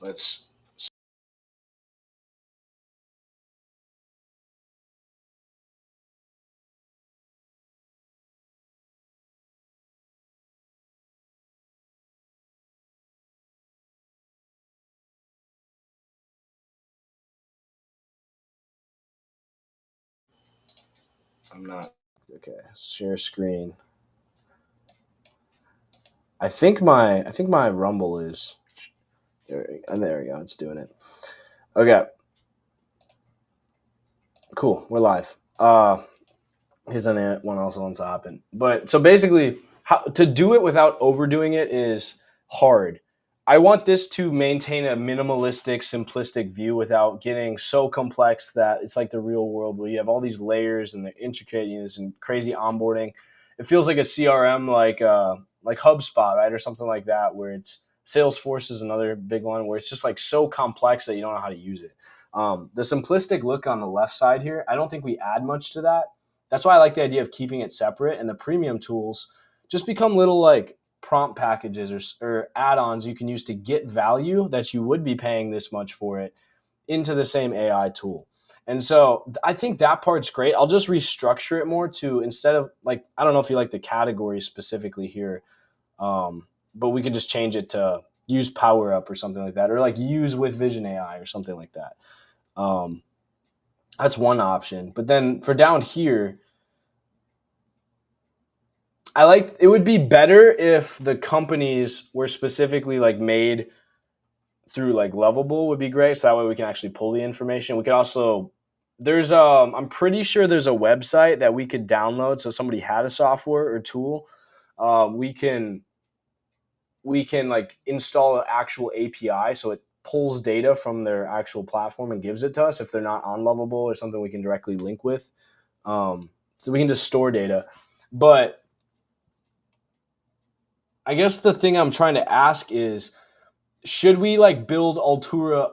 Let's. I'm not okay. Share screen. I think my Rumble is there we go. It's doing it. Okay, cool. We're live. Here's one else wants to happen. But so basically, how to do it without overdoing it is hard. I want this to maintain a minimalistic, simplistic view without getting so complex that it's like the real world where you have all these layers and the intricacies and crazy onboarding. It feels like a CRM, like HubSpot, right, or something like that, where it's Salesforce is another big one where it's just like so complex that you don't know how to use it. The simplistic look on the left side here, I don't think we add much to that. That's why I like the idea of keeping it separate, and the premium tools just become little like prompt packages or add-ons you can use to get value that you would be paying this much for it into the same AI tool. And so I think that part's great. I'll just restructure it more to instead of like, I don't know if you like the categories specifically here, but we could just change it to use Power Up or something like that, or like use with Vision AI or something like that. Um, that's one option. But then for down here, I like it would be better if the companies were specifically like made through like Lovable would be great. So that way we can actually pull the information. We could also there's I'm pretty sure there's a website that we could download. So if somebody had a software or tool, we can like install an actual API so it pulls data from their actual platform and gives it to us if they're not on Lovable or something we can directly link with. So we can just store data. But I guess the thing I'm trying to ask is, should we like build Altura,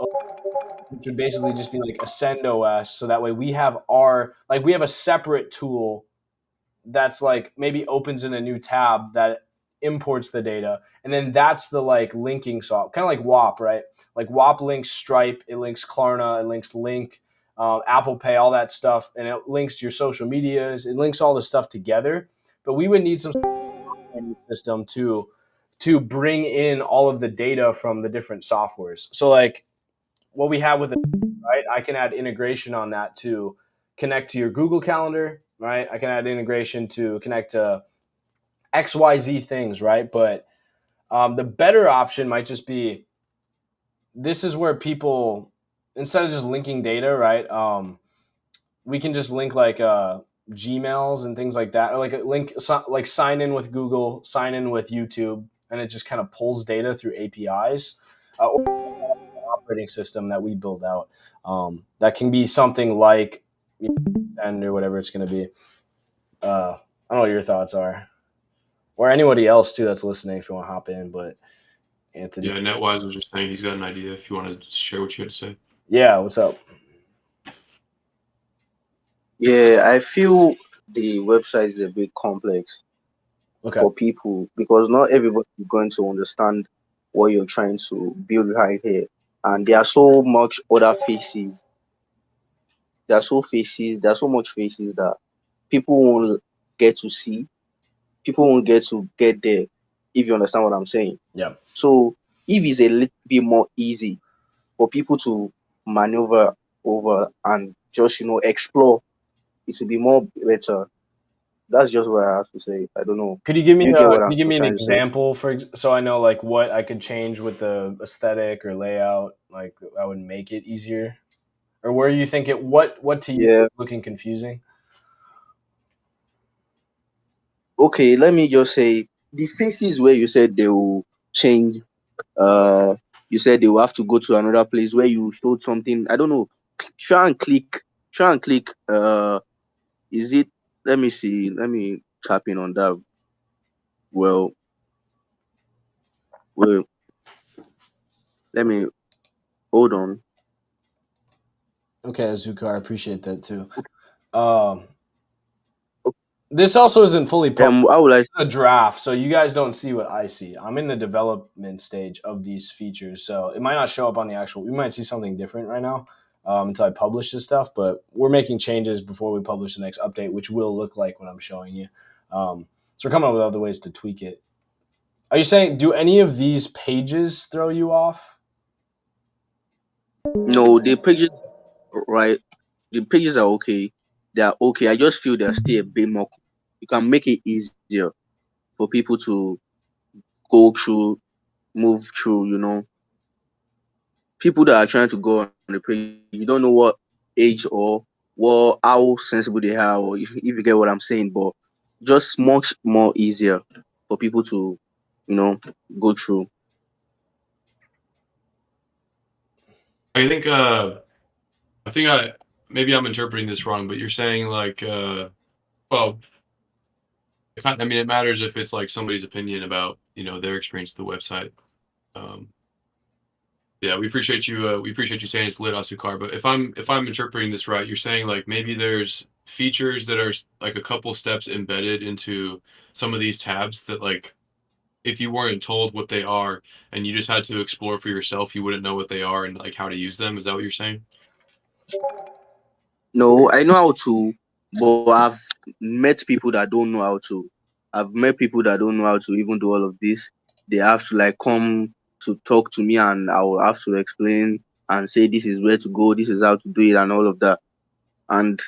which would basically just be like Ascend OS, so that way we have we have a separate tool that's like maybe opens in a new tab that imports the data, and then that's the like linking software, kind of like WAP, right? Like WAP links Stripe, it links Klarna, it links Link, Apple Pay, all that stuff, and it links to your social medias, it links all this stuff together. But we would need some system to bring in all of the data from the different softwares. So like what we have with it, right? I can add integration on that to connect to your Google Calendar, right? I can add integration to connect to XYZ things, right? But the better option might just be this is where people, instead of just linking data, right? We can just link like Gmails and things like that, or like a link like sign in with Google, sign in with YouTube, and it just kind of pulls data through APIs. Or operating system that we build out that can be something like and or whatever it's going to be. I don't know what your thoughts are, or anybody else too that's listening if you want to hop in. But Anthony, Yeah, NetWise was just saying he's got an idea. If you want to share what you had to say. yeah, what's up? Yeah, I feel the website is a bit complex Okay, for people because not everybody is going to understand what you're trying to build right here. And there are so much other faces. There are so much faces that people won't get to see. People won't get to get there, if you understand what I'm saying. yeah, So if it's a little bit more easy for people to maneuver over and just explore, it will be more better. That's just what I have to say. I don't know. could you give me You get what could you give I'm me an trying to say? example so I know like what I could change with the aesthetic or layout, like that would make it easier, or where you think it what to you Yeah. is looking confusing? Okay, let me just say the faces where you said they will change. Uh, you said they will have to go to another place where you showed something. I don't know. Try and click. Try and click. Is it? Let me see. Let me tap in on that. Well, well. Let me hold on. Okay, Azukar, I appreciate that too. Um, This also isn't fully published. I would like. A draft, so you guys don't see what I see. I'm in the development stage of these features, so it might not show up on the actual. We might see something different right now until I publish this stuff. But we're making changes before we publish the next update, which will look like what I'm showing you. So we're coming up with other ways to tweak it. Are you saying do any of these pages throw you off? No, the pages, right? The pages are okay. They are okay. I just feel they're still a bit more. You can make it easier for people to go through, move through. People that are trying to go on the page, you don't know what age or how sensible they are, or if you get what I'm saying. But just much more easier for people to, you know, go through. I think maybe I'm interpreting this wrong, but you're saying like well, I mean it matters if it's like somebody's opinion about their experience with the website. Um, yeah, we appreciate you. We appreciate you saying it's lit Asukar. But if I'm interpreting this right, you're saying like maybe there's features that are like a couple steps embedded into some of these tabs that like if you weren't told what they are and you just had to explore for yourself, you wouldn't know what they are and like how to use them. Is that what you're saying? No, I know how to, but I've met people that don't know how to. I've met people that don't know how to even do all of this. They have to like come to talk to me, and I will have to explain and say this is where to go, this is how to do it, and all of that. And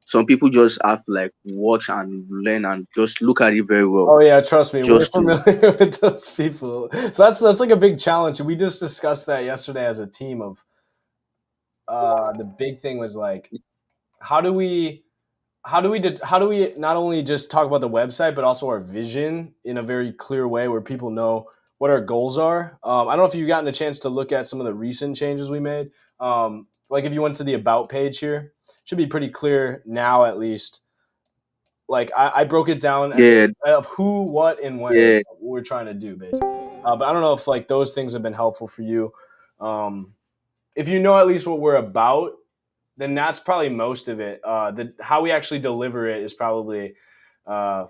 some people just have to like watch and learn and just look at it very well, Oh yeah, trust me, we're just to. familiar with those people. So that's like a big challenge. We just discussed that yesterday as a team. Of the big thing was like, how do we how do we not only just talk about the website but also our vision in a very clear way where people know what our goals are. I don't know if you've gotten a chance to look at some of the recent changes we made. Like if you went to the about page here, should be pretty clear now at least. Like I broke it down Yeah, of who, what, and when yeah, what we're trying to do basically. But I don't know if like those things have been helpful for you. Um, if you know at least what we're about, then that's probably most of it. The how we actually deliver it is probably uh,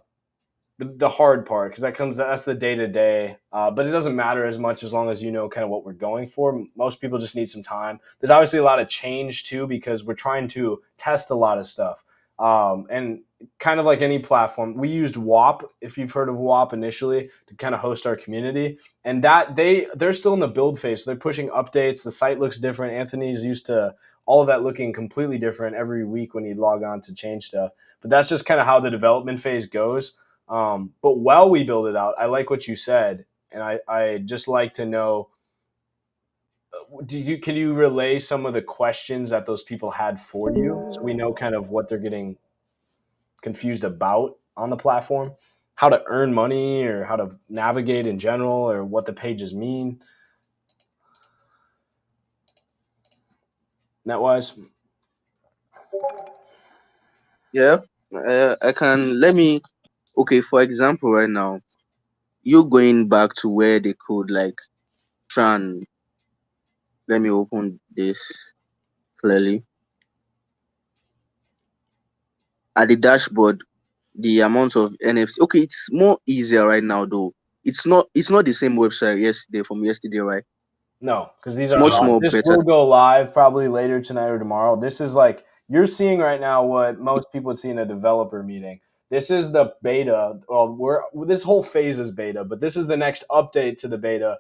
the hard part because that's the day to day. But it doesn't matter as much as long as you know kind of what we're going for. Most people just need some time. There's obviously a lot of change too because we're trying to test a lot of stuff. And kind of like any platform, we used WAP, if you've heard of WAP initially, to kind of host our community. And that they're still in the build phase. So they're pushing updates. The site looks different. Anthony's used to all of that looking completely different every week when he'd log on to change stuff. But that's just kind of how the development phase goes. But while we build it out, I like what you said, and I just like to know. Can you relay some of the questions that those people had for you, so we know kind of what they're getting confused about on the platform, how to earn money, or how to navigate in general, or what the pages mean, net wise. yeah. I can let me. Okay, for example, right now, you going back to where they could like try and let me open this clearly at the dashboard. The amount of NFT. Okay, it's more easier right now though. It's not the same website yesterday from yesterday, right? No, because these It's are much more this better. will go live probably later tonight or tomorrow. This is like you're seeing right now what most people would see in a developer meeting. This is the beta. Well, this whole phase is beta, but this is the next update to the beta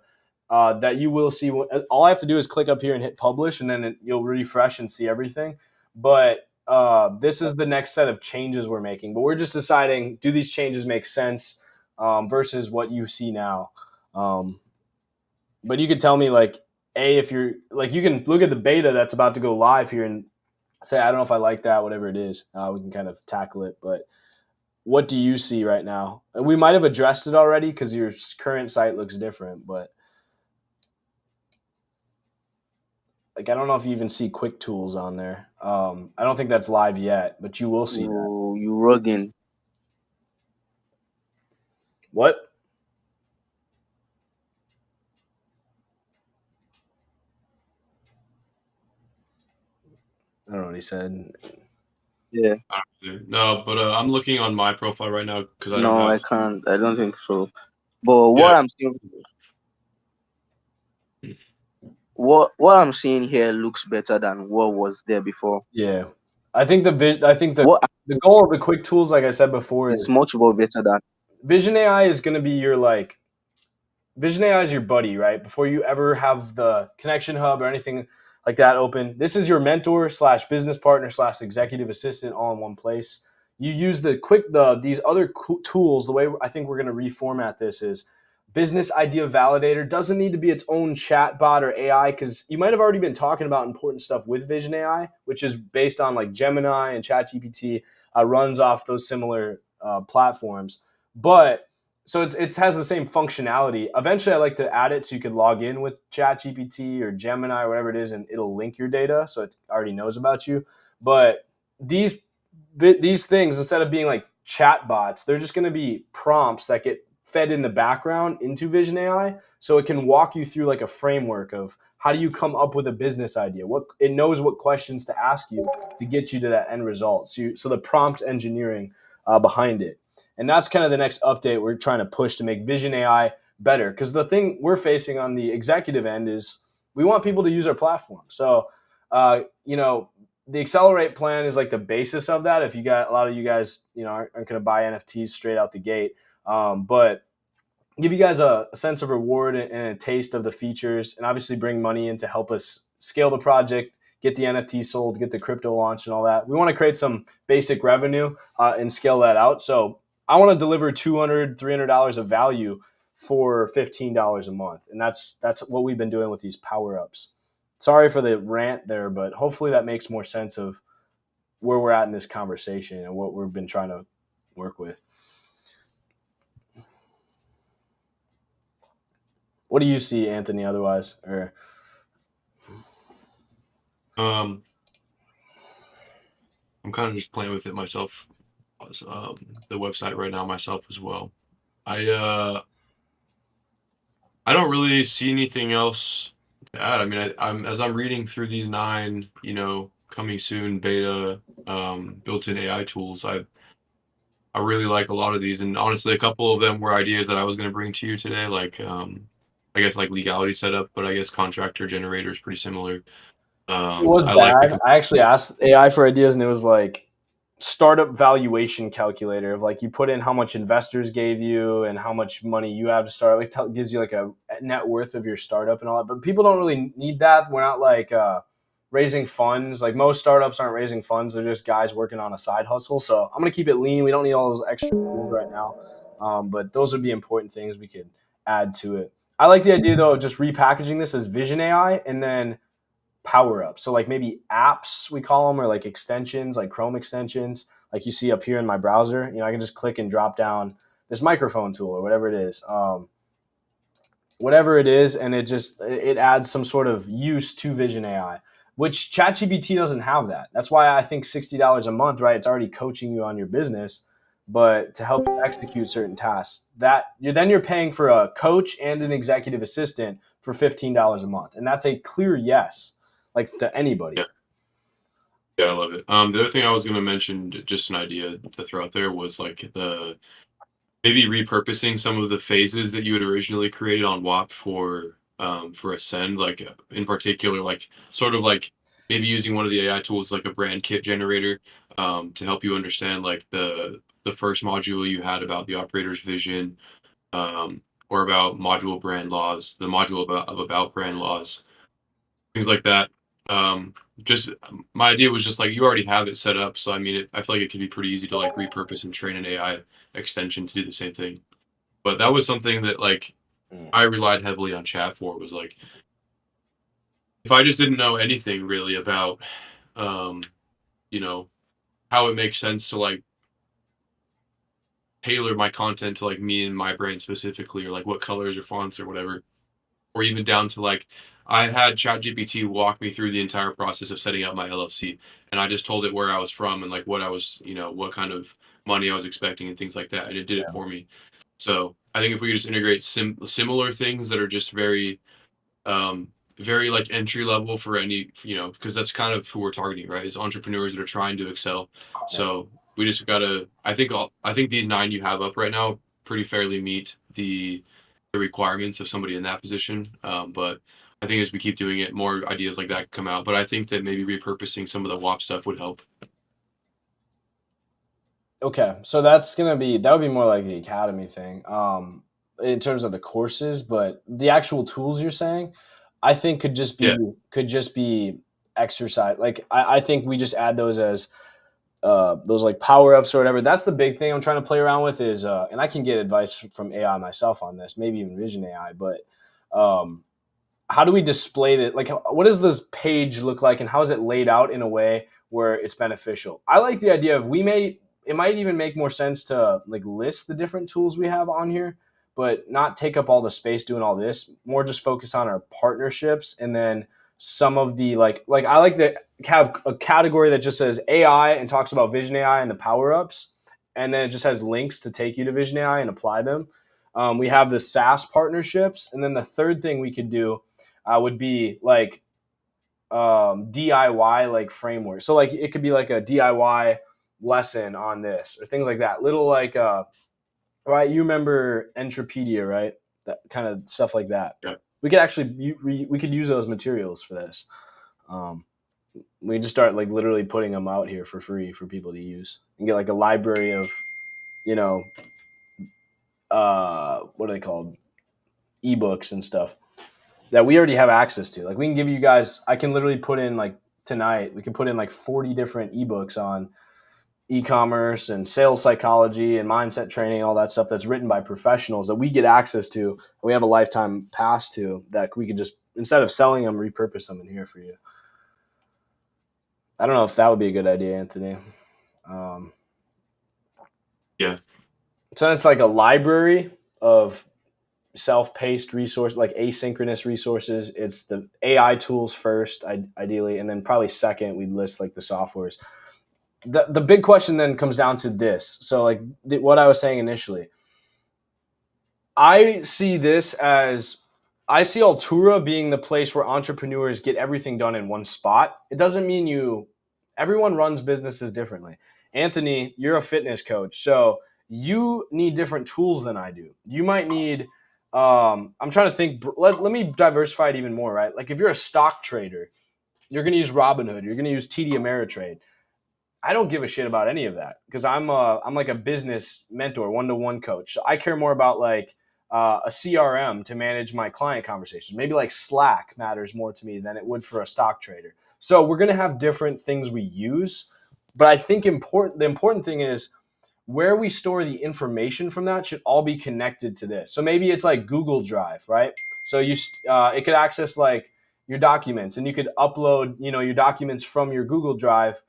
that you will see. All I have to do is click up here and hit publish, and then you'll refresh and see everything. But this is the next set of changes we're making. But we're just deciding: do these changes make sense versus what you see now? Um, but you could tell me like if you're like you can look at the beta that's about to go live here and say I don't know if I like that, whatever it is. We can kind of tackle it. But what do you see right now? And we might have addressed it already because your current site looks different. But like I don't know if you even see quick tools on there. I don't think that's live yet, but you will see that. You rugging. What? I don't know what he said. Yeah. No, but I'm looking on my profile right now because I don't No, I have. can't. I don't think so. But Yeah. what I'm seeing here looks better than what was there before. Yeah, I think the What goal of the quick tools, like I said before, is is much more better than Vision AI is going to be your like Vision AI is your buddy, right? Before you ever have the connection hub or anything like that open, this is your mentor slash business partner slash executive assistant all in one place. You use these other tools. The way I think we're going to reformat this is business idea validator doesn't need to be its own chat bot or AI, because you might have already been talking about important stuff with Vision AI, which is based on like Gemini and ChatGPT, runs off those similar platforms. But so it has the same functionality. Eventually, I like to add it so you could log in with ChatGPT or Gemini or whatever it is, and it'll link your data, so it already knows about you. But these these things, instead of being like chat bots, they're just going to be prompts that get fed in the background into Vision AI, so it can walk you through like a framework of how do you come up with a business idea. What it knows what questions to ask you to get you to that end result. So the prompt engineering behind it. And that's kind of the next update we're trying to push to make Vision AI better. Because the thing we're facing on the executive end is we want people to use our platform. So, the Accelerate plan is like the basis of that. If you got a lot of you guys, aren't going to buy NFTs straight out the gate, but give you guys a sense of reward and a taste of the features, and obviously bring money in to help us scale the project, get the NFT sold, get the crypto launched and all that. We want to create some basic revenue and scale that out. So I want to deliver $200, $300 of value for $15 a month. And that's what we've been doing with these power ups. Sorry for the rant there, but hopefully that makes more sense of where we're at in this conversation and what we've been trying to work with. What do you see, Anthony, otherwise? Or I'm kind of just playing with it myself, the website right now myself as well. I don't really see anything else to add. I mean, as I'm reading through these 9, coming soon beta built-in AI tools, I really like a lot of these, and honestly, a couple of them were ideas that I was going to bring to you today, like I guess like legality setup, but I guess contractor generator is pretty similar. it was I like bad. I actually asked AI for ideas, and it was like startup valuation calculator of like you put in how much investors gave you and how much money you have to start. Like gives you like a net worth of your startup and all that. But people don't really need that. We're not like raising funds. Like most startups aren't raising funds. They're just guys working on a side hustle. So I'm gonna keep it lean. We don't need all those extra tools right now. But those would be important things we could add to it. I like the idea though of just repackaging this as Vision AI and then power ups. So like maybe apps we call them, or like extensions, like Chrome extensions, like you see up here in my browser. I can just click and drop down this microphone tool or whatever it is. And it adds some sort of use to Vision AI, which ChatGPT doesn't have that. That's why I think $60 a month, right? It's already coaching you on your business, but to help you execute certain tasks, you're paying for a coach and an executive assistant for $15 a month, and that's a clear yes, like to anybody. Yeah. Yeah, I love it. The other thing I was going to mention, just an idea to throw out there, was like maybe repurposing some of the phases that you had originally created on WAP for Ascend, like in particular, like sort of like maybe using one of the AI tools like a brand kit generator to help you understand like the first module you had about the operator's vision, or about module brand laws, the module about brand laws, things like that. Just my idea was just like you already have it set up, so I mean, I feel like it could be pretty easy to like repurpose and train an AI extension to do the same thing. But that was something that like I relied heavily on chat for. Was like if I just didn't know anything really about, um, you know, how it makes sense to like tailor my content to like me and my brain specifically, or like what colors or fonts or whatever, or even down to like I had ChatGPT walk me through the entire process of setting up my LLC, and I just told it where I was from and like what I was, what kind of money I was expecting and things like that, and it did it for me. So I think if we could just integrate similar things that are just very like entry level for any, because that's kind of who we're targeting, right? Is entrepreneurs that are trying to excel. So we just gotta. I think these 9 you have up right now pretty fairly meet the requirements of somebody in that position. But I think as we keep doing it, more ideas like that come out. But I think that maybe repurposing some of the WAP stuff would help. Okay, so that would be more like the academy thing, in terms of the courses, but the actual tools you're saying, I think Yeah. could just be exercise. Like I think we just add those as those like power ups or whatever. That's the big thing I'm trying to play around with is, and I can get advice from AI myself on this, maybe even Vision AI, but um, how do we display that? Like, what does this page look like, and how is it laid out in a way where it's beneficial? I like the idea of it might even make more sense to like list the different tools we have on here, but not take up all the space doing all this. More just focus on our partnerships, and then some of the like I like to have a category that just says AI and talks about Vision AI and the power ups, and then it just has links to take you to Vision AI and apply them. We have the SaaS partnerships, and then the third thing we could do would be like DIY like framework. So like it could be like a DIY lesson on this or things like that. Little like right, you remember Entropedia, right? That kind of stuff like that. Yeah. We could actually we could use those materials for this. Um, we just start like literally putting them out here for free for people to use and get like a library of, you know, what are they called? Ebooks and stuff that we already have access to. Like we can give you guys, I can literally put in like tonight, we can put in like 40 different ebooks on e-commerce and sales psychology and mindset training, all that stuff that's written by professionals that we get access to. We have a lifetime pass to that we could just, instead of selling them, repurpose them in here for you. I don't know if that would be a good idea, Anthony. Yeah. So it's like a library of self-paced resource, like asynchronous resources. It's the AI tools first, ideally, and then probably second we'd list like the softwares. The big question then comes down to this. So like what I was saying initially, I see Altura being the place where entrepreneurs get everything done in one spot. It doesn't mean everyone runs businesses differently. Anthony, you're a fitness coach, so you need different tools than I do. You might need, I'm trying to think, let me diversify it even more, right? Like if you're a stock trader, you're going to use Robinhood, you're going to use TD Ameritrade. I don't give a shit about any of that because I'm like a business mentor, one-to-one coach. So I care more about like a CRM to manage my client conversations. Maybe like Slack matters more to me than it would for a stock trader. So we're gonna have different things we use, but I think the important thing is where we store the information from that should all be connected to this. So maybe it's like Google Drive, right? So it could access like your documents, and you could upload your documents from your Google Drive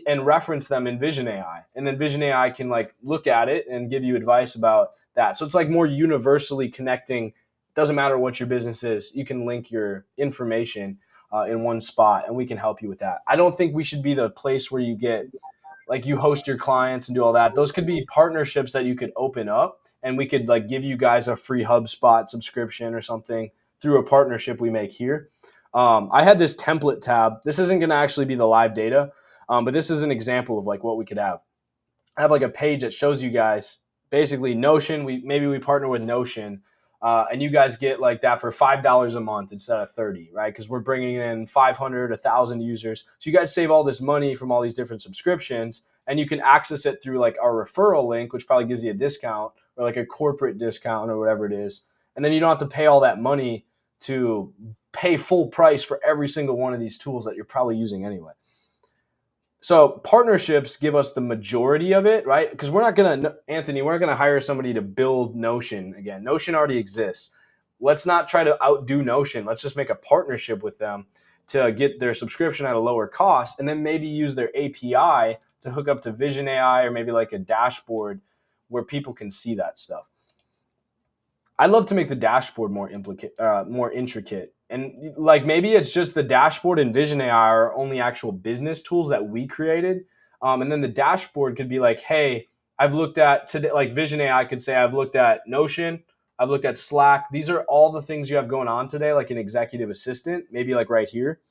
and reference them in Vision AI. And then Vision AI can like look at it and give you advice about that. So it's like more universally connecting. Doesn't matter what your business is, you can link your information in one spot, and we can help you with that. I don't think we should be the place where you host your clients and do all that. Those could be partnerships that you could open up, and we could like give you guys a free HubSpot subscription or something through a partnership we make here. I had this template tab. This isn't going to actually be the live data, but this is an example of like what we could have. I have like a page that shows you guys basically Notion. Maybe we partner with Notion, and you guys get like that for $5 a month instead of 30, right? Because we're bringing in 500, 1,000 users. So you guys save all this money from all these different subscriptions, and you can access it through like our referral link, which probably gives you a discount or like a corporate discount or whatever it is. And then you don't have to pay all that money to pay full price for every single one of these tools that you're probably using anyway. So partnerships give us the majority of it, right? Because Anthony, we're not gonna hire somebody to build Notion again. Notion already exists. Let's not try to outdo Notion. Let's just make a partnership with them to get their subscription at a lower cost, and then maybe use their API to hook up to Vision AI or maybe like a dashboard where people can see that stuff. I'd love to make the dashboard more intricate. And like maybe it's just the dashboard and Vision AI are only actual business tools that we created. And then the dashboard could be like, hey, I've looked at today, like Vision AI could say, I've looked at Notion, I've looked at Slack. These are all the things you have going on today, like an executive assistant, maybe like right here.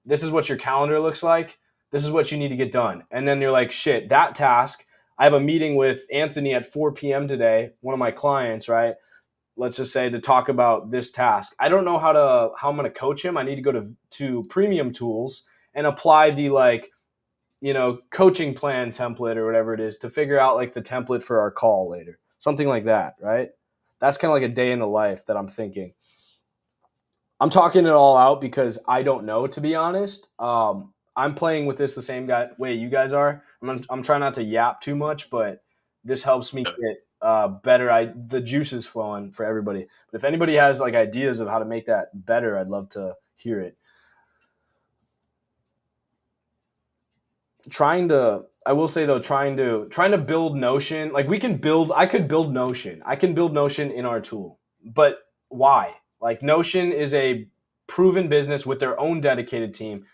This is what your calendar looks like. This is what you need to get done. And then you're like, shit, that task. I have a meeting with Anthony at 4 p.m. today, one of my clients, right? Let's just say to talk about this task. I don't know how I'm going to coach him. I need to go to premium tools and apply the like, coaching plan template or whatever it is to figure out like the template for our call later. Something like that, right? That's kind of like a day in the life that I'm thinking. I'm talking it all out because I don't know, to be honest. I'm playing with this the same way you guys are. I'm trying not to yap too much, but this helps me get better. The juice is flowing for everybody. But if anybody has like ideas of how to make that better, I'd love to hear it. I will say though, trying to build Notion, like I could build Notion. I can build Notion in our tool. But why? Like Notion is a proven business with their own dedicated team.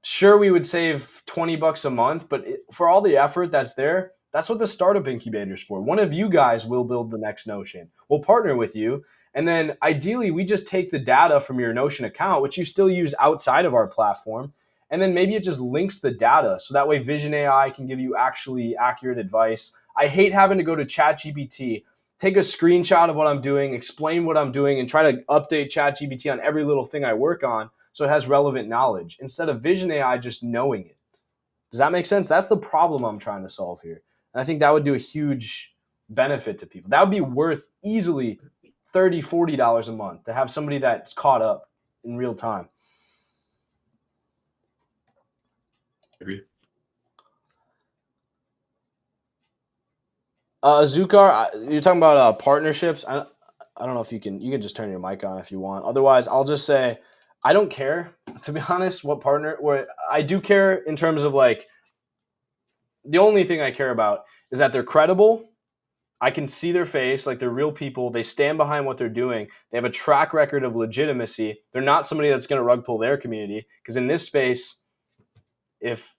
Sure, we would save $20 a month, but for all the effort that's there, that's what the startup incubator is for. One of you guys will build the next Notion. We'll partner with you. And then ideally, we just take the data from your Notion account, which you still use outside of our platform. And then maybe it just links the data. So that way Vision AI can give you actually accurate advice. I hate having to go to ChatGPT, take a screenshot of what I'm doing, explain what I'm doing, and try to update ChatGPT on every little thing I work on so it has relevant knowledge instead of Vision AI just knowing it. Does that make sense? That's the problem I'm trying to solve here. And I think that would do a huge benefit to people. That would be worth easily $30, $40 a month to have somebody that's caught up in real time. Agree. Zukar, you're talking about partnerships. I don't know if you can just turn your mic on if you want. Otherwise, I'll just say I don't care, to be honest, what partner. Where I do care in terms of like the only thing I care about is that they're credible. I can see their face, like they're real people. They stand behind what they're doing. They have a track record of legitimacy. They're not somebody that's going to rug pull their community. Because in this space, if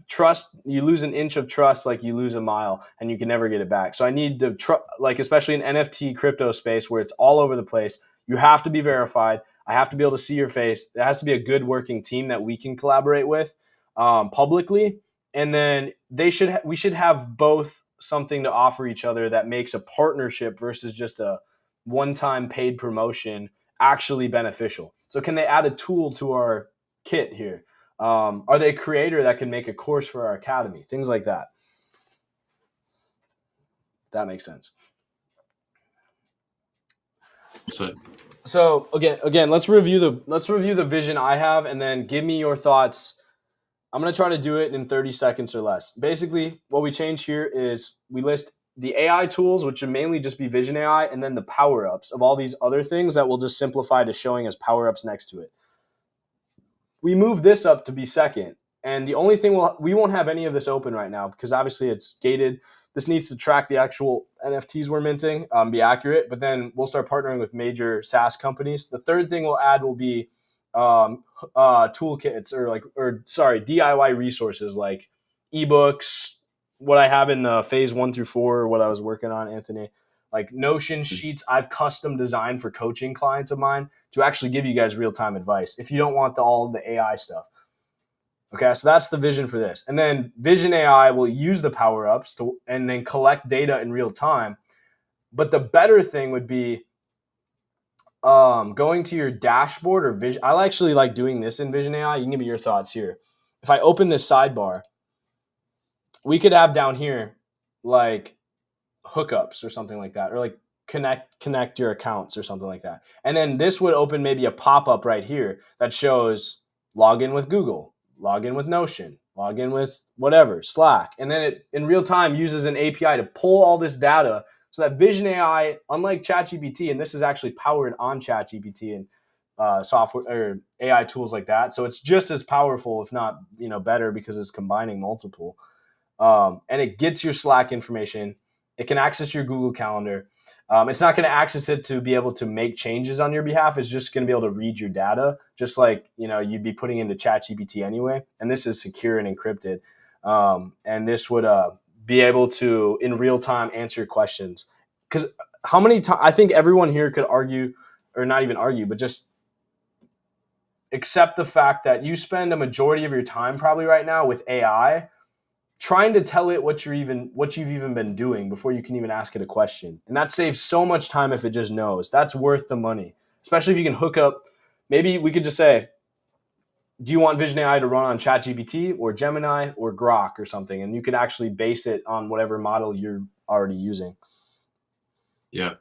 trust, you lose an inch of trust, like you lose a mile, and you can never get it back. So I need to like especially in NFT crypto space where it's all over the place. You have to be verified. I have to be able to see your face. There has to be a good working team that we can collaborate with publicly, and then we should have both something to offer each other that makes a partnership versus just a one-time paid promotion actually beneficial. So can they add a tool to our kit here? Are they a creator that can make a course for our academy? Things like that. That makes sense. So again, let's review the vision I have, and then give me your thoughts. I'm going to try to do it in 30 seconds or less. Basically, what we change here is we list the AI tools, which would mainly just be Vision AI, and then the power-ups of all these other things that we'll just simplify to showing as power-ups next to it. We move this up to be second. And the only thing we won't have any of this open right now because obviously it's gated. This needs to track the actual NFTs we're minting, be accurate, but then we'll start partnering with major SaaS companies. The third thing we'll add will be toolkits or DIY resources like ebooks, what I have in the phase 1 through 4, what I was working on, Anthony, like Notion sheets I've custom designed for coaching clients of mine to actually give you guys real-time advice if you don't want all the AI stuff. Okay, so that's the vision for this. And then Vision AI will use the power-ups and then collect data in real time. But the better thing would be going to your dashboard or Vision. I actually like doing this in Vision AI. You can give me your thoughts here. If I open this sidebar, we could have down here like hookups or something like that, or like connect your accounts or something like that. And then this would open maybe a pop-up right here that shows log in with Google, log in with Notion, log in with whatever, Slack. And then it in real time uses an API to pull all this data so that Vision AI, unlike ChatGPT, and this is actually powered on ChatGPT and software or AI tools like that. So it's just as powerful, if not, better because it's combining multiple. And it gets your Slack information. It can access your Google Calendar. It's not going to access it to be able to make changes on your behalf. It's just going to be able to read your data, just like you'd be putting into ChatGPT anyway. And this is secure and encrypted. And this would be able to in real time answer your questions. Because how many times I think everyone here could argue, or not even argue, but just accept the fact that you spend a majority of your time probably right now with AI trying to tell it what you've even been doing before you can even ask it a question. And that saves so much time if it just knows. That's worth the money. Especially if you can hook up, maybe we could just say, do you want Vision AI to run on ChatGPT or Gemini or Grok or something? And you can actually base it on whatever model you're already using. Yeah,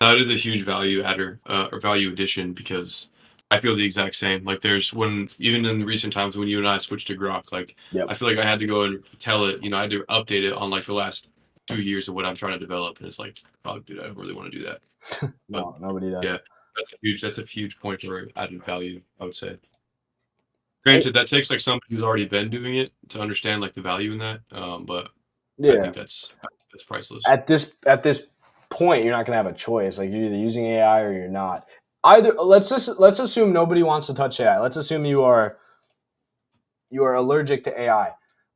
that is a huge value adder or value addition, because I feel the exact same. Like there's even in the recent times when you and I switched to Grok, like Yep. I feel like I had to go and tell it, I had to update it on like the last 2 years of what I'm trying to develop. And it's like, oh, dude, I don't really want to do that. No, nobody does. Yeah, that's a huge point for added value, I would say. Granted, that takes like somebody who's already been doing it to understand like the value in that. But I think that's priceless. At this point, you're not going to have a choice. Like, you're either using AI or you're not. Either let's assume nobody wants to touch AI. Let's assume you are allergic to AI.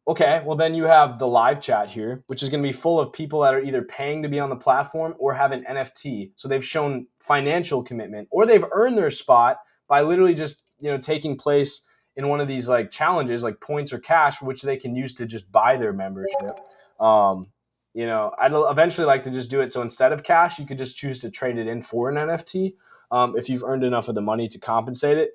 Okay, well then you have the live chat here, which is going to be full of people that are either paying to be on the platform or have an NFT. So they've shown financial commitment, or they've earned their spot by literally just taking place in one of these like challenges, like points or cash, which they can use to just buy their membership. I'd eventually like to just do it so instead of cash, you could just choose to trade it in for an NFT if you've earned enough of the money to compensate it.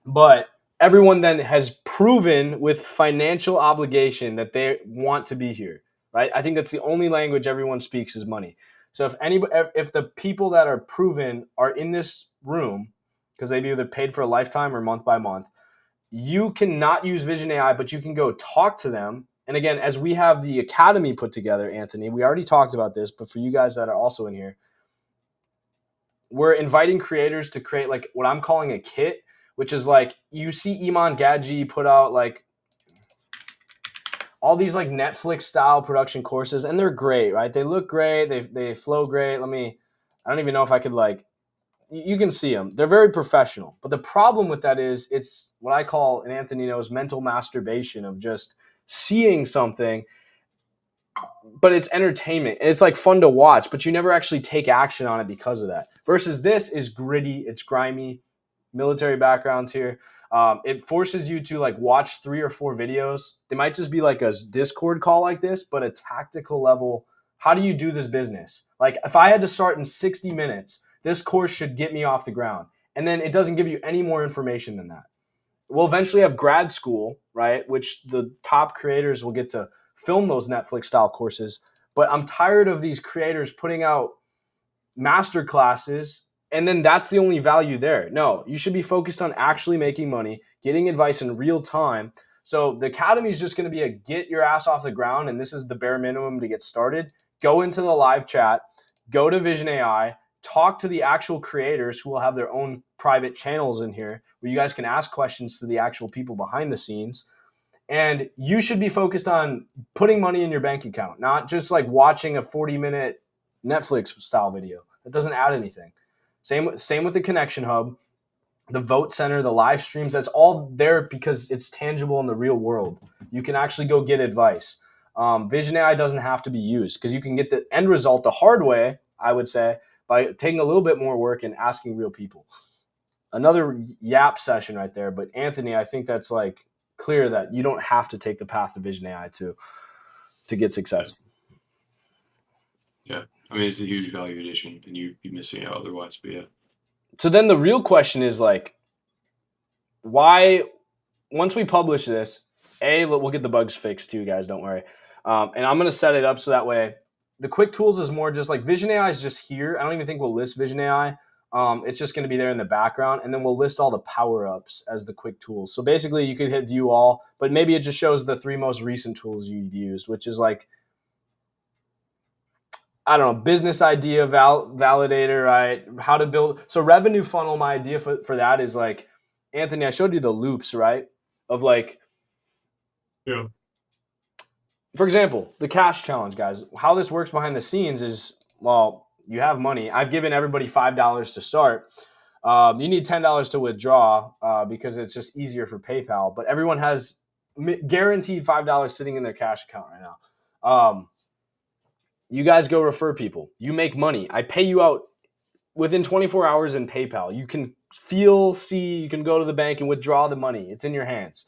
But everyone then has proven with financial obligation that they want to be here, right? I think that's the only language everyone speaks is money. So if the people that are proven are in this room because they've either paid for a lifetime or month by month, you cannot use Vision AI, but you can go talk to them. And again, as we have the academy put together, Anthony, we already talked about this, but for you guys that are also in here, we're inviting creators to create like what I'm calling a kit, which is like you see Iman Gadji put out like all these like Netflix style production courses, and they're great, right? They look great. They flow great. I don't even know if I could like, you can see them. They're very professional. But the problem with that is it's what I call, and Anthony knows, mental masturbation of just seeing something, but it's entertainment. It's like fun to watch, but you never actually take action on it because of that. Versus this is gritty. It's grimy. Military backgrounds here. It forces you to like watch 3 or 4 videos. They might just be like a Discord call like this, but a tactical level. How do you do this business? Like if I had to start in 60 minutes, this course should get me off the ground. And then it doesn't give you any more information than that. We'll eventually have grad school, right? Which the top creators will get to film those Netflix style courses. But I'm tired of these creators putting out master classes and then that's the only value there. No, you should be focused on actually making money, getting advice in real time. So the academy is just going to be a get your ass off the ground, and this is the bare minimum to get started. Go into the live chat, go to Vision AI, talk to the actual creators who will have their own private channels in here where you guys can ask questions to the actual people behind the scenes. And you should be focused on putting money in your bank account, not just like watching a 40-minute Netflix style video. That doesn't add anything. Same with the Connection Hub, the Vote Center, the live streams. That's all there because it's tangible in the real world. You can actually go get advice. Vision AI doesn't have to be used because you can get the end result the hard way, I would say, by taking a little bit more work and asking real people. Another yap session right there. But Anthony, I think that's like clear that you don't have to take the path of Vision AI to get success. Yeah. I mean, it's a huge value addition, and you'd be missing out otherwise. But yeah. So then the real question is like, why? Once we publish this, we'll get the bugs fixed too, guys. Don't worry. And I'm gonna set it up so that way the quick tools is more just like Vision AI is just here. I don't even think we'll list Vision AI. It's just gonna be there in the background, and then we'll list all the power ups as the quick tools. So basically, you could hit view all, but maybe it just shows the 3 most recent tools you've used, which is like, I don't know, business idea validator, right? How to build. So revenue funnel, my idea for that is like, Anthony, I showed you the loops, right? Of like, yeah. For example, the cash challenge, guys. How this works behind the scenes is, well, you have money. I've given everybody $5 to start. You need $10 to withdraw because it's just easier for PayPal. But everyone has guaranteed $5 sitting in their cash account right now. You guys go refer people. You make money. I pay you out within 24 hours in PayPal. You can see, you can go to the bank and withdraw the money. It's in your hands.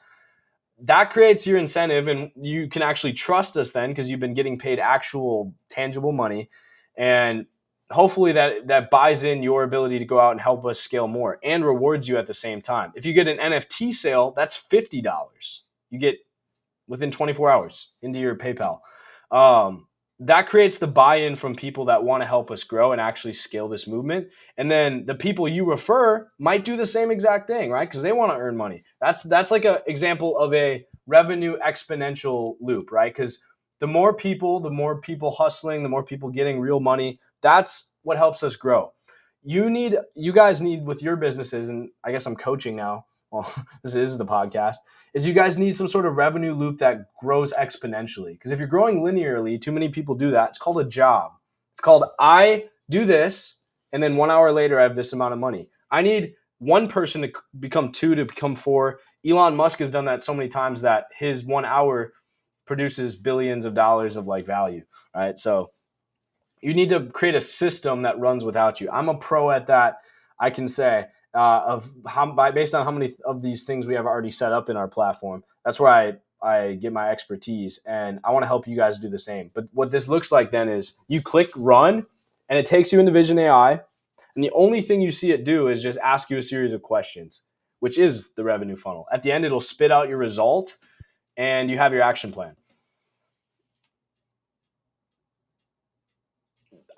That creates your incentive, and you can actually trust us then because you've been getting paid actual tangible money. And hopefully that buys in your ability to go out and help us scale more and rewards you at the same time. If you get an NFT sale, that's $50. You get within 24 hours into your PayPal. That creates the buy-in from people that want to help us grow and actually scale this movement. And then the people you refer might do the same exact thing, right? Because they want to earn money. That's like an example of a revenue exponential loop, right? Because the more people hustling, the more people getting real money, that's what helps us grow. You guys need with your businesses, and I guess I'm coaching now. Well, this is the podcast, is you guys need some sort of revenue loop that grows exponentially. Because if you're growing linearly, too many people do that. It's called a job. It's called I do this, and then 1 hour later, I have this amount of money. I need one person to become 2 to become 4. Elon Musk has done that so many times that his 1 hour produces billions of dollars of like value, right? So you need to create a system that runs without you. I'm a pro at that. I can say based on how many of these things we have already set up in our platform. That's where I get my expertise, and I want to help you guys do the same. But what this looks like then is you click run, and it takes you into Vision AI, and the only thing you see it do is just ask you a series of questions, which is the revenue funnel. At the end, it'll spit out your result, and you have your action plan.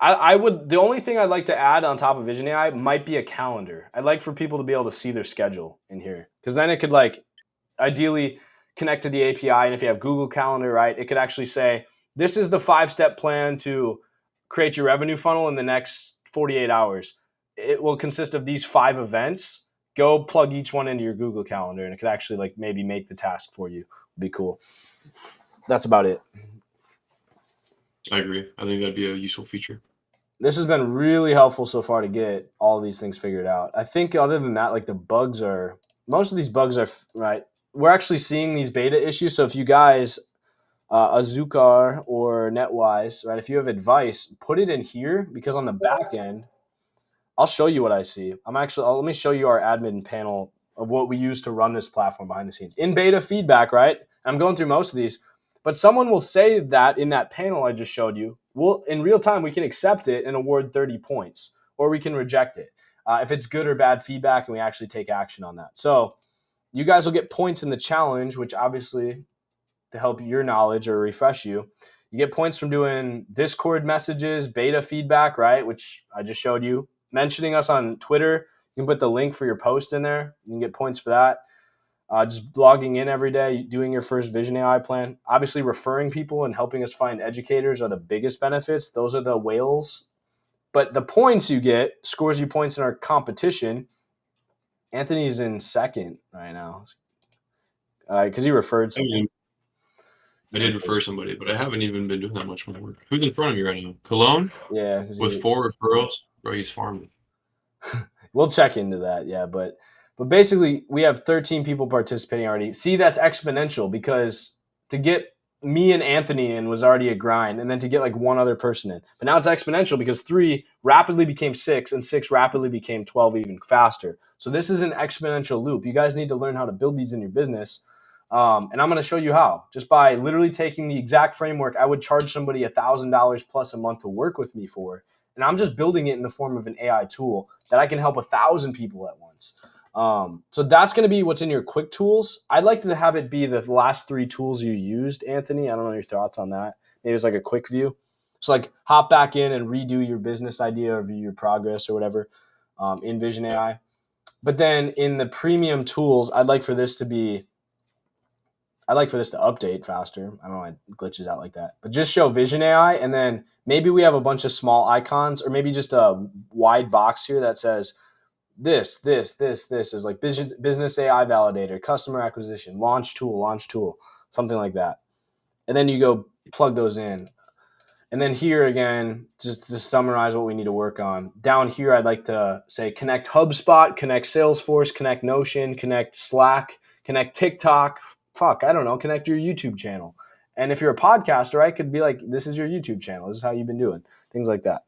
The only thing I'd like to add on top of Vision AI might be a calendar. I'd like for people to be able to see their schedule in here, because then it could like ideally connect to the API. And if you have Google Calendar, right, it could actually say, this is the 5-step plan to create your revenue funnel in the next 48 hours. It will consist of these 5 events. Go plug each one into your Google Calendar, and it could actually like maybe make the task for you. It'd be cool. That's about it. I agree. I think that'd be a useful feature. This has been really helpful so far to get all of these things figured out. I think other than that, like most of these bugs are right. We're actually seeing these beta issues. So if you guys, Azukar or NetWise, right, if you have advice, put it in here, because on the back end, I'll show you what I see. Let me show you our admin panel of what we use to run this platform behind the scenes. In beta feedback, right? I'm going through most of these, but someone will say that in that panel I just showed you, in real time, we can accept it and award 30 points, or we can reject it if it's good or bad feedback, and we actually take action on that. So you guys will get points in the challenge, which obviously to help your knowledge or refresh you. You get points from doing Discord messages, beta feedback, right, which I just showed you. Mentioning us on Twitter, you can put the link for your post in there. You can get points for that. Just logging in every day, doing your first Vision AI plan. Obviously, referring people and helping us find educators are the biggest benefits. Those are the whales. But the points you get scores you points in our competition. Anthony's in second right now because he referred someone. I did refer somebody, but I haven't even been doing that much more work. Who's in front of me right now? Cologne? Yeah. With 4 referrals? Bro, he's farming. We'll check into that, yeah. But basically, we have 13 people participating already. See, that's exponential, because to get me and Anthony in was already a grind, and then to get like one other person in. But now it's exponential because 3 rapidly became 6, and 6 rapidly became 12 even faster. So this is an exponential loop. You guys need to learn how to build these in your business. And I'm going to show you how. Just by literally taking the exact framework I would charge somebody $1,000 plus a month to work with me for, and I'm just building it in the form of an AI tool that I can help 1,000 people at once. So that's going to be what's in your quick tools. I'd like to have it be the last 3 tools you used, Anthony. I don't know your thoughts on that. Maybe it's like a quick view. So like hop back in and redo your business idea or view your progress or whatever in Vision AI. But then in the premium tools, I'd like for this to update faster. I don't know why it glitches out like that. But just show Vision AI, and then maybe we have a bunch of small icons, or maybe just a wide box here that says this is like business AI validator, customer acquisition, launch tool, something like that. And then you go plug those in. And then here again, just to summarize what we need to work on. Down here, I'd like to say connect HubSpot, connect Salesforce, connect Notion, connect Slack, connect TikTok. Connect your YouTube channel. And if you're a podcaster, I could be like, this is your YouTube channel. This is how you've been doing. Things like that.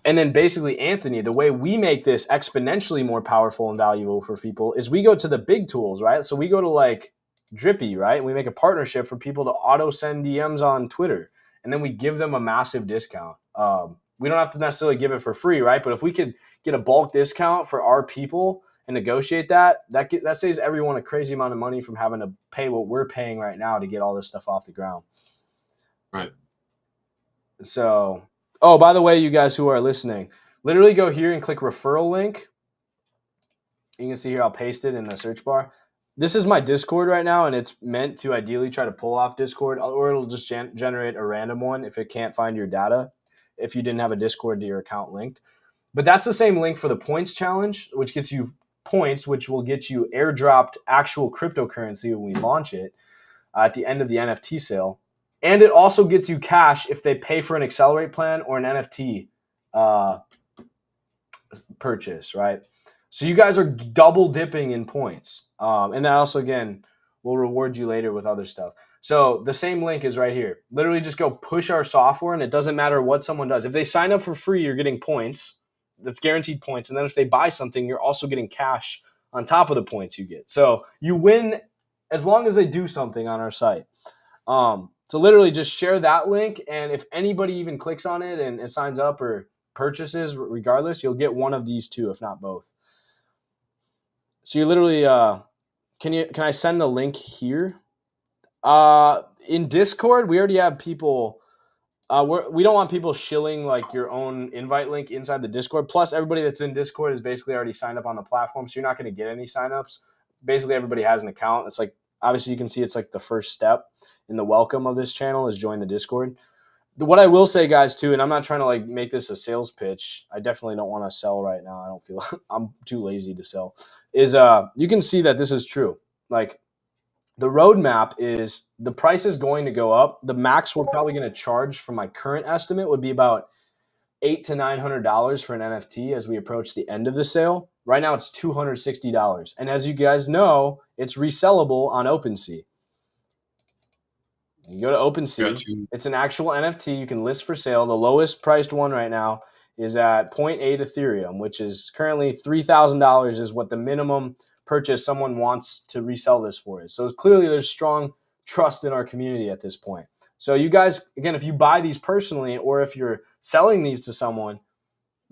And then basically, Anthony, the way we make this exponentially more powerful and valuable for people is we go to the big tools, right? So we go to like Drippy, right? We make a partnership for people to auto send DMs on Twitter, and then we give them a massive discount. We don't have to necessarily give it for free, right? But if we could get a bulk discount for our people and negotiate that saves everyone a crazy amount of money from having to pay what we're paying right now to get all this stuff off the ground. Right. So, oh, by the way, you guys who are listening, literally go here and click referral link. You can see here, I'll paste it in the search bar. This is my Discord right now, and it's meant to ideally try to pull off Discord, or it'll just generate a random one if it can't find your data, if you didn't have a Discord to your account linked. But that's the same link for the points challenge, which gets you points, which will get you airdropped actual cryptocurrency when we launch it at the end of the NFT sale. And it also gets you cash if they pay for an Accelerate plan or an NFT purchase, right? So you guys are double dipping in points. And that also, again, will reward you later with other stuff. So the same link is right here. Literally just go push our software, and it doesn't matter what someone does. If they sign up for free, you're getting points. That's guaranteed points. And then if they buy something, you're also getting cash on top of the points you get. So you win as long as they do something on our site. So literally just share that link, and if anybody even clicks on it and signs up or purchases, regardless, you'll get one of these two, if not both. So you literally can I send the link here? In Discord, we already have people. We don't want people shilling like your own invite link inside the Discord. Plus, everybody that's in Discord is basically already signed up on the platform, so you're not going to get any signups. Basically, everybody has an account. It's like, obviously, you can see it's like the first step in the welcome of this channel is join the Discord. What I will say, guys, too, and I'm not trying to like make this a sales pitch. I definitely don't want to sell right now. I don't feel I'm too lazy to sell. Is you can see that this is true. Like, the roadmap is the price is going to go up. The max we're probably going to charge from my current estimate would be about $800 to $900 for an NFT as we approach the end of the sale. Right now it's $260. And as you guys know, it's resellable on OpenSea. You go to OpenSea, it's an actual NFT you can list for sale. The lowest priced one right now is at 0.8 Ethereum, which is currently $3,000 is what the minimum purchase someone wants to resell this for is. So clearly there's strong trust in our community at this point. So you guys, again, if you buy these personally or if you're selling these to someone,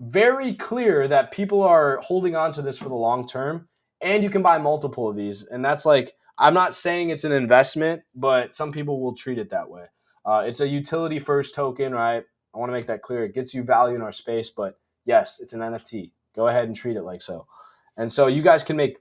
very clear that people are holding on to this for the long term, and you can buy multiple of these. And that's like, I'm not saying it's an investment, but some people will treat it that way. It's a utility first token, right? I want to make that clear. It gets you value in our space, but yes, it's an NFT. Go ahead and treat it like so. And so you guys can make,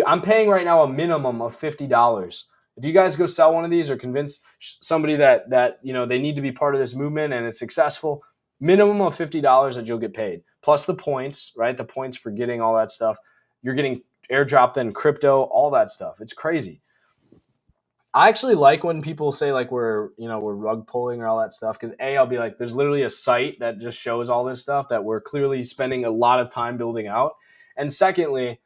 I'm paying right now a minimum of $50. If you guys go sell one of these or convince somebody that you know they need to be part of this movement and it's successful, minimum of $50 that you'll get paid. Plus the points, right? The points for getting all that stuff. You're getting airdrop, then crypto, all that stuff. It's crazy. I actually like when people say like we're rug pulling or all that stuff, because I'll be like, there's literally a site that just shows all this stuff that we're clearly spending a lot of time building out. And secondly,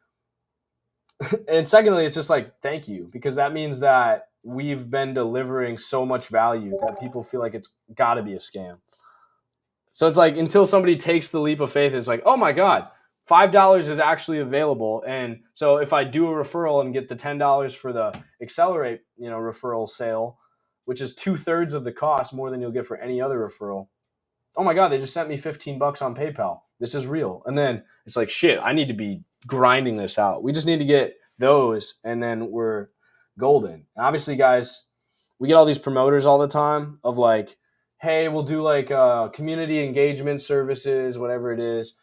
it's just like, thank you, because that means that we've been delivering so much value that people feel like it's got to be a scam. So it's like, until somebody takes the leap of faith, it's like, oh my God, $5 is actually available. And so if I do a referral and get the $10 for the Accelerate, referral sale, which is 2/3 of the cost, more than you'll get for any other referral. Oh my God, they just sent me $15 on PayPal. This is real. And then it's like, shit, I need to be grinding this out. We just need to get those, and then we're golden. And obviously, guys, we get all these promoters all the time of like, hey, we'll do like community engagement services, whatever it is.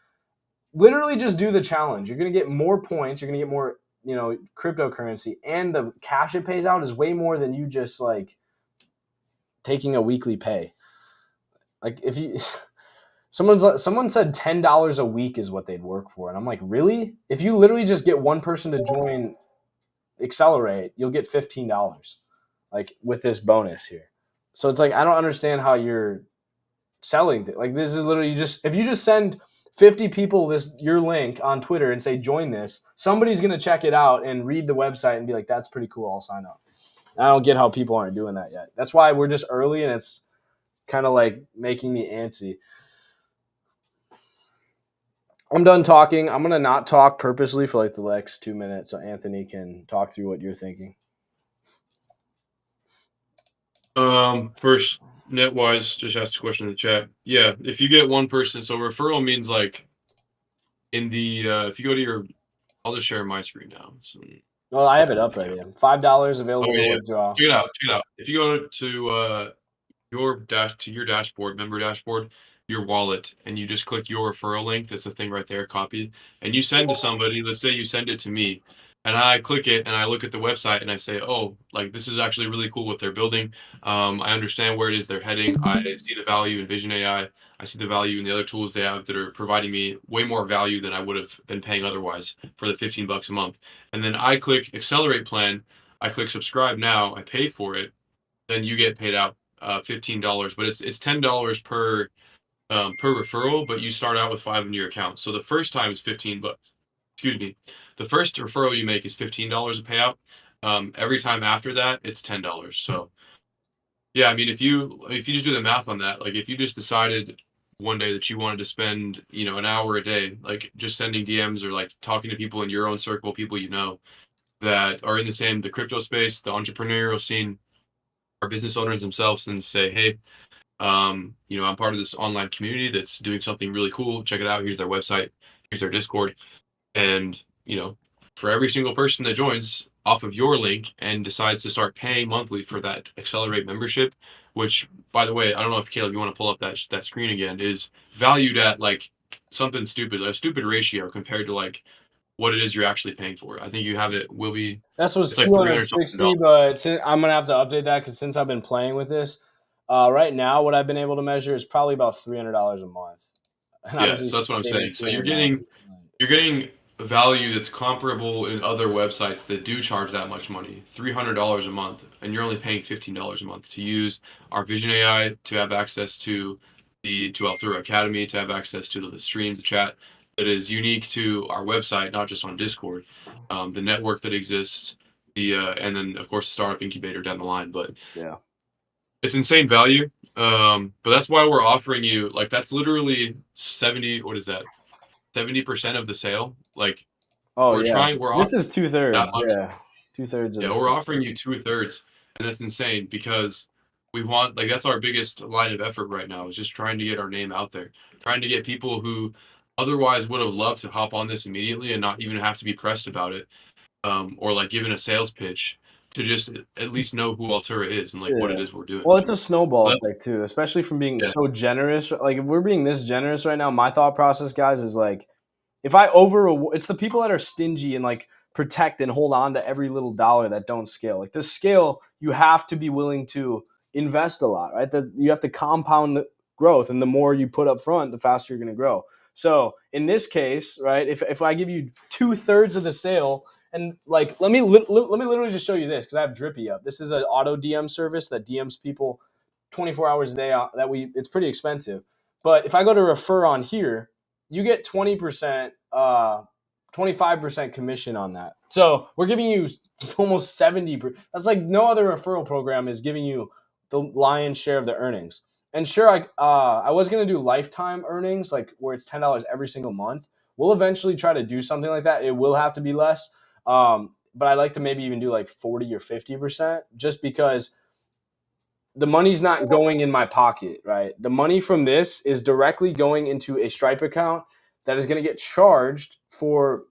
Literally just do the challenge. You're going to get more points. You're going to get more, cryptocurrency, and the cash it pays out is way more than you just like taking a weekly pay. Like if you, someone said $10 a week is what they'd work for. And I'm like, really? If you literally just get one person to join Accelerate, you'll get $15 like with this bonus here. So it's like, I don't understand how you're selling. Like, this is literally if you just send 50 people your link on Twitter and say, join this, somebody's going to check it out and read the website and be like, that's pretty cool. I'll sign up. I don't get how people aren't doing that yet. That's why we're just early, and it's kind of like making me antsy. I'm done talking. I'm gonna not talk purposely for like the next 2 minutes, so Anthony can talk through what you're thinking. First, net wise, just asked a question in the chat. Yeah, if you get one person, so referral means like in the if you go to your, I'll just share my screen now. So, Well, I have it up right here. $5 available to yeah. withdraw. Check it out. Check it out. If you go to your dashboard, member dashboard, your wallet, and you just click your referral link. That's the thing right there, copy, and you send to somebody. Let's say you send it to me, and I click it, and I look at the website, and I say, oh, like this is actually really cool what they're building. I understand where it is they're heading. I see the value in Vision AI. I see the value in the other tools they have that are providing me way more value than I would have been paying otherwise for the $15 a month. And then I click accelerate plan. I click subscribe now. I pay for it. Then you get paid out $15, but it's $10 per referral, but you start out with 5 in your account. So the first time is 15 bucks. Excuse me. The first referral you make is $15 a payout. Every time after that, it's $10. So yeah, I mean, if you just do the math on that, like if you just decided one day that you wanted to spend, an hour a day, like just sending DMs or like talking to people in your own circle, people you know that are in the crypto space, the entrepreneurial scene, our business owners themselves, and say, hey, I'm part of this online community that's doing something really cool. Check it out. Here's their website. Here's their Discord. And, for every single person that joins off of your link and decides to start paying monthly for that Accelerate membership, which, by the way, I don't know if Caleb, you want to pull up that screen again, is valued at like something stupid, a stupid ratio compared to like what it is you're actually paying for. I think you have it. That's what's It's like 260, but I'm gonna have to update that because since I've been playing with this, right now what I've been able to measure is probably about $300 a month. And Yeah, so that's what I'm saying. So you're getting a value that's comparable in other websites that do charge that much money, $300 a month, and you're only paying $15 a month to use our Vision AI, to have access to ALTURA Academy, to have access to the streams, the chat that is unique to our website, not just on Discord, the network that exists, and then of course the startup incubator down the line. But yeah, it's insane value. But that's why we're offering you, like, that's literally 70% of the sale. Like, this is 2/3. Yeah, 2/3 of yeah, we're offering you 2/3, and that's insane because we want, like, that's our biggest line of effort right now, is just trying to get our name out there, trying to get people who otherwise would have loved to hop on this immediately and not even have to be pressed about it, or like given a sales pitch, to just at least know who Altura is and like what it is we're doing. Well, it's a snowball effect too, especially from being so generous. Like if we're being this generous right now, my thought process, guys, is like if I it's the people that are stingy and like protect and hold on to every little dollar that don't scale. Like this scale, you have to be willing to invest a lot, right? That you have to compound the growth, and the more you put up front, the faster you're going to grow. So in this case, right, if I give you 2/3 of the sale, and like let me literally just show you this because I have Drippy up. This is an auto DM service that DMs people 24 hours a day. It's pretty expensive, but if I go to refer on here, you get 20%, 25% commission on that. So we're giving you almost 70%. That's like no other referral program is giving you the lion's share of the earnings. And sure, I was going to do lifetime earnings, like where it's $10 every single month. We'll eventually try to do something like that. It will have to be less. But I like to maybe even do like 40 or 50% just because the money's not going in my pocket, right? The money from this is directly going into a Stripe account that is going to get charged for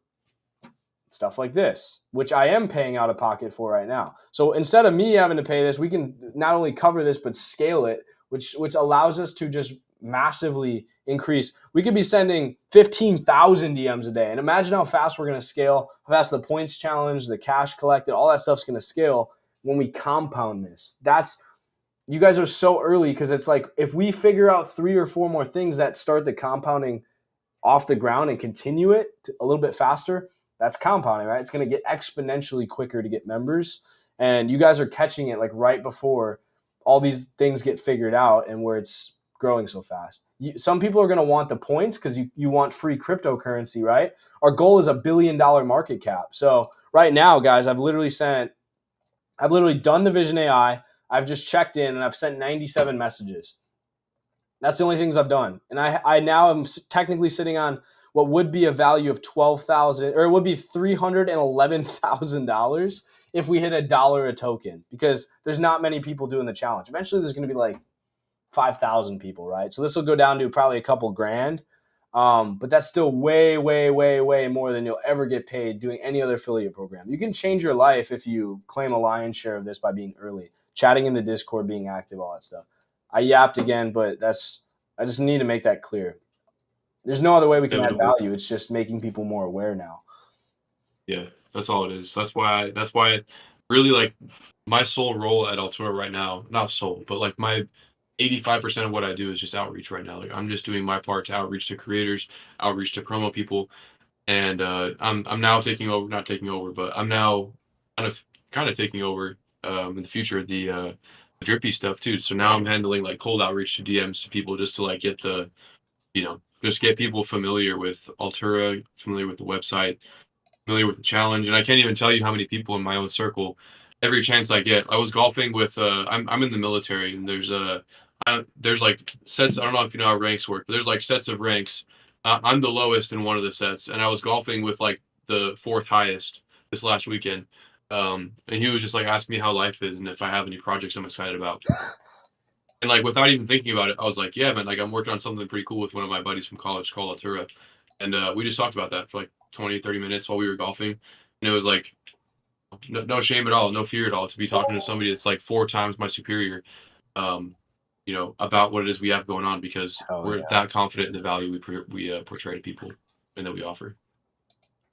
stuff like this, which I am paying out of pocket for right now. So instead of me having to pay this, we can not only cover this, but scale it, which allows us to just massively increase. We could be sending 15,000 DMs a day. And imagine how fast we're going to scale, how fast the points challenge, the cash collected, all that stuff's going to scale when we compound this. You guys are so early because it's like if we figure out 3 or 4 more things that start the compounding off the ground and continue it a little bit faster, that's compounding, right? It's going to get exponentially quicker to get members. And you guys are catching it like right before all these things get figured out and where it's growing so fast. Some people are going to want the points because you want free cryptocurrency, right? Our goal is $1 billion market cap. So right now, guys, I've literally done the Vision AI. I've just checked in and I've sent 97 messages. That's the only things I've done. And I now am technically sitting on what would be a value of $12,000, or it would be $311,000 if we hit $1 a token, because there's not many people doing the challenge. Eventually, there's going to be like 5,000 people, right? So this will go down to probably a couple grand. But that's still way, way, way, way more than you'll ever get paid doing any other affiliate program. You can change your life if you claim a lion's share of this by being early, chatting in the Discord, being active, all that stuff. I yapped again, but I just need to make that clear. There's no other way we can add value. It's just making people more aware now. Yeah, that's all it is. That's why really, like, my sole role at Altura right now, not sole, but like my 85% of what I do is just outreach right now. Like, I'm just doing my part to outreach to creators, outreach to promo people, and I'm now taking over, not taking over, but I'm now kind of taking over in the future the drippy stuff too. So now I'm handling like cold outreach to DMs to people just to like get the, just get people familiar with Altura, familiar with the website, familiar with the challenge. And I can't even tell you how many people in my own circle, every chance I get. I was golfing with I'm in the military, and there's like sets. I don't know if you know how ranks work, but there's like sets of ranks. I'm the lowest in one of the sets, and I was golfing with like the fourth highest this last weekend. And he was just like asking me how life is and if I have any projects I'm excited about. And like without even thinking about it, I was like, yeah, man, like I'm working on something pretty cool with one of my buddies from college called ALTURA. And we just talked about that for like 20, 30 minutes while we were golfing. And it was like, no shame at all, no fear at all to be talking to somebody that's like 4 times my superior, about what it is we have going on, because we're that confident in the value we portray to people and that we offer.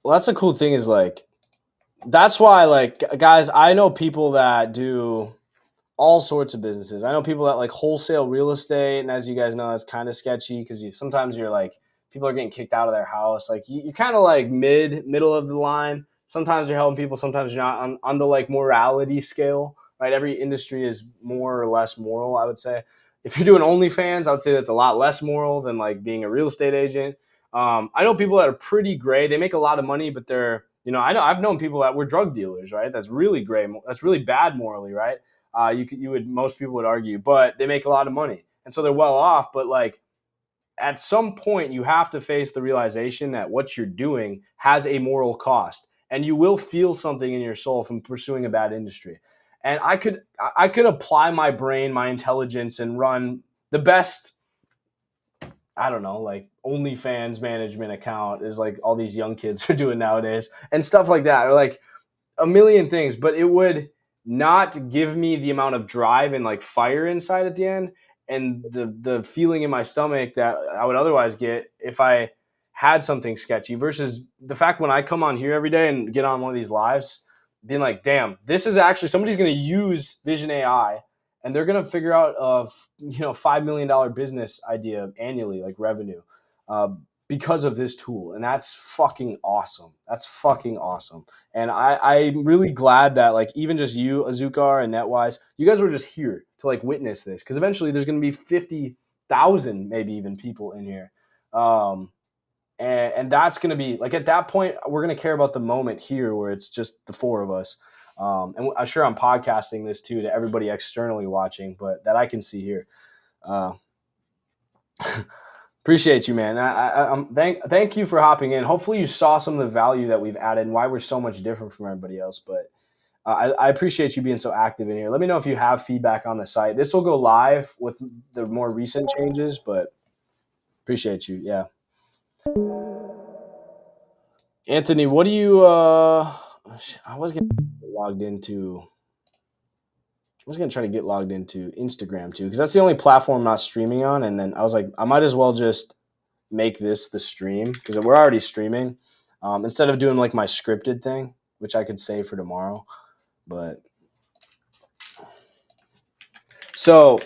Well, that's the cool thing is like, that's why, like, guys, I know people that do all sorts of businesses. I know people that like wholesale real estate, and as you guys know, that's kind of sketchy because sometimes you're like, people are getting kicked out of their house. Like you're kind of like middle of the line. Sometimes you're helping people, sometimes you're not, on the like morality scale, right? Every industry is more or less moral, I would say. If you're doing OnlyFans, I would say that's a lot less moral than like being a real estate agent. I know people that are pretty gray. They make a lot of money, but they're, I've known people that were drug dealers, right? That's really gray. That's really bad morally, right? Most people would argue, but they make a lot of money, and so they're well off. But like, at some point, you have to face the realization that what you're doing has a moral cost, and you will feel something in your soul from pursuing a bad industry. And I could apply my brain, my intelligence, and run the best, I don't know, like OnlyFans management account is like all these young kids are doing nowadays and stuff like that, or like a million things, but it would not give me the amount of drive and like fire inside at the end, and the feeling in my stomach that I would otherwise get if I had something sketchy, versus the fact when I come on here every day and get on one of these lives, being like, damn, this is actually, somebody's going to use Vision AI and they're going to figure out a $5 million business idea annually, like revenue, because of this tool. And that's fucking awesome. That's fucking awesome. And I'm really glad that like even just you, Azukar and Netwise, you guys were just here to like witness this, because eventually there's going to be 50,000 maybe even people in here. And that's going to be like, at that point, we're going to care about the moment here where it's just the 4 of us. And I'm sure I'm podcasting this too to everybody externally watching, but that I can see here. Appreciate you, man. Thank you for hopping in. Hopefully you saw some of the value that we've added and why we're so much different from everybody else. But I appreciate you being so active in here. Let me know if you have feedback on the site. This will go live with the more recent changes, but appreciate you. Yeah. Anthony, what do you I was going to try to get logged into Instagram too, because that's the only platform I'm not streaming on. And then I was like, I might as well just make this the stream, because we're already streaming, instead of doing like my scripted thing, which I could save for tomorrow. But so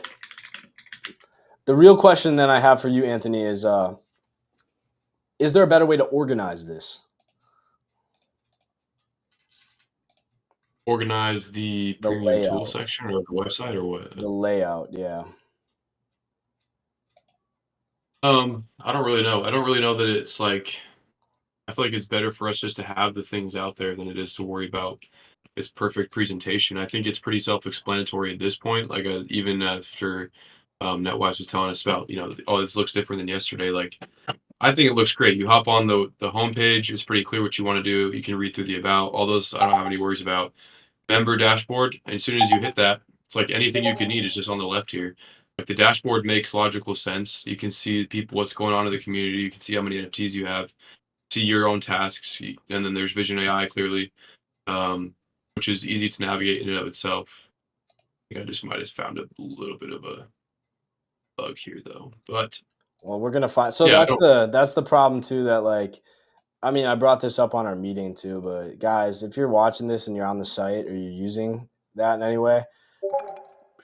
the real question then I have for you, Anthony, is there a better way to organize this? Organize the premium tool section or the website, or what? The layout, yeah. I don't really know. I don't really know that it's like, I feel like it's better for us just to have the things out there than it is to worry about its perfect presentation. I think it's pretty self-explanatory at this point. Like even after Netwise was telling us about, oh, this looks different than yesterday. Like I think it looks great. You hop on the homepage. It's pretty clear what you want to do. You can read through the about. All those I don't have any worries about. Member dashboard. And as soon as you hit that, it's like anything you could need is just on the left here. Like the dashboard makes logical sense. You can see people what's going on in the community. You can see how many NFTs you have. See your own tasks, and then there's Vision AI clearly, which is easy to navigate in and of itself. I think I just might have found a little bit of a bug here though, but Well, we're gonna find. So yeah, that's the problem too. That like, I mean, I brought this up on our meeting too. But guys, if you're watching this and you're on the site or you're using that in any way,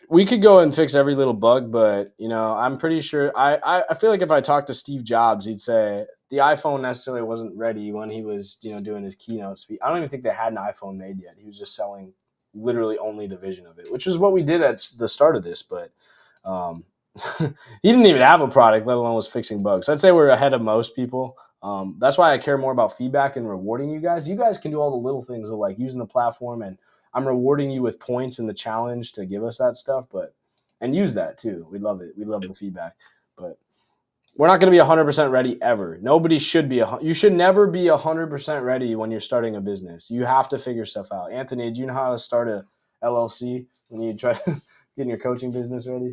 we could go and fix every little bug. But you know, I'm pretty sure. I feel like if I talked to Steve Jobs, he'd say the iPhone necessarily wasn't ready when he was doing his keynote speech. I don't even think they had an iPhone made yet. He was just selling literally only the vision of it, which is what we did at the start of this. But um, he didn't even have a product, let alone was fixing bugs. I'd say we're ahead of most people. That's why I care more about feedback and rewarding you guys. You guys can do all the little things of like using the platform, and I'm rewarding you with points in the challenge to give us that stuff. But and use that too. We love it. We love the feedback. But we're not going to be 100% ready ever. Nobody should be. You should never be 100% ready when you're starting a business. You have to figure stuff out. Anthony, do you know how to start a LLC when you try getting your coaching business ready?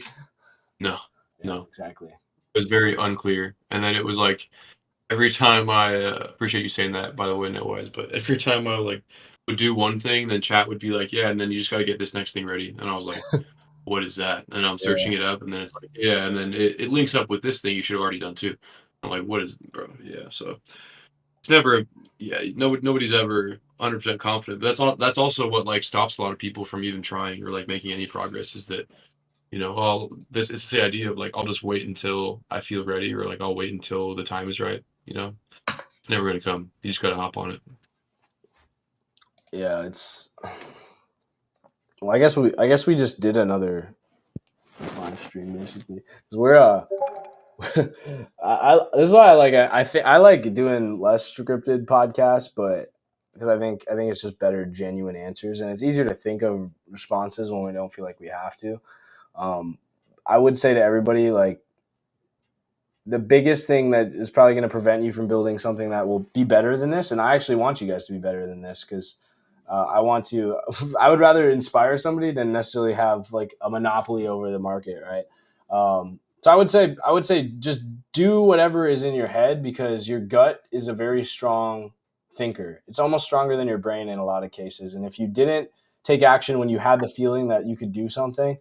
no, Yeah, no, exactly. it was very unclear. And then it was like every time I appreciate you saying that, by the way, no wise, but every time I like would do one thing, then chat would be like, yeah, and then you just got to get this next thing ready. And I was like, what is that? And I'm searching it up, and then it's like, yeah, and then it links up with this thing you should have already done too. I'm like, what is, bro? Yeah, so it's never, yeah, nobody's ever 100% confident. That's also what like stops a lot of people from even trying or like making any progress is that this is the idea of like I'll just wait until I feel ready or like I'll wait until the time is right. It's never gonna come. You just gotta hop on it. Yeah, it's. Well, I guess we just did another live stream basically because we're this is why I think I like doing less scripted podcasts, but because I think it's just better genuine answers and it's easier to think of responses when we don't feel like we have to. Um, I would say to everybody like the biggest thing that is probably going to prevent you from building something that will be better than this, and I actually want you guys to be better than this because I want to. I would rather inspire somebody than necessarily have like a monopoly over the market, right? So I would say just do whatever is in your head because your gut is a very strong thinker. It's almost stronger than your brain in a lot of cases. And if you didn't take action when you had the feeling that you could do something,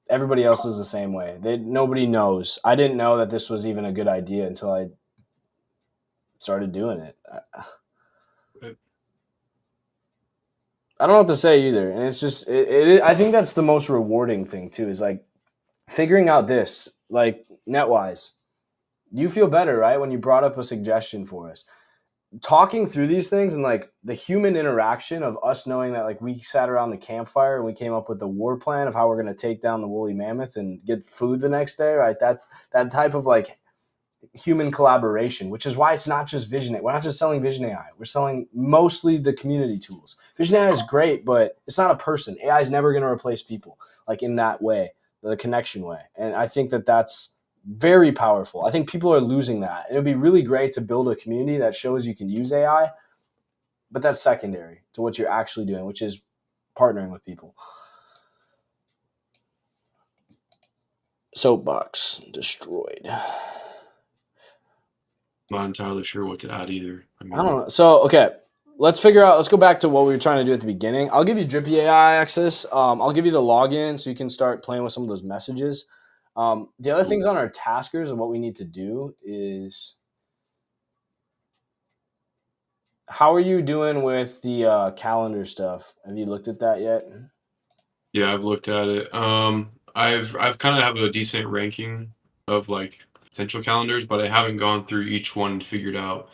everybody else is the same way. Nobody knows. I didn't know that this was even a good idea until I started doing it. I don't know what to say either, and it's just I think that's the most rewarding thing too. Is like figuring out this like netwise. You feel better, right, when you brought up a suggestion for us. Talking through these things and like the human interaction of us knowing that like we sat around the campfire and we came up with the war plan of how we're going to take down the woolly mammoth and get food the next day, right? That's that type of like human collaboration, which is why it's not just Vision AI. We're not just selling Vision AI. We're selling mostly the community tools. Vision AI is great, but it's not a person. AI is never going to replace people like in that way, the connection way. And I think that that's very powerful. I think people are losing that. And it would be really great to build a community that shows you can use AI, but that's secondary to what you're actually doing, which is partnering with people. Soapbox destroyed. Not entirely sure what to add either. I don't know. So, okay, let's figure out. Let's go back to what we were trying to do at the beginning. I'll give you Drippy AI access. I'll give you the login so you can start playing with some of those messages. The other things on our taskers and what we need to do is, how are you doing with the calendar stuff? Have you looked at that yet? Yeah, I've looked at it. I've kind of have a decent ranking of like potential calendars, but I haven't gone through each one and figured out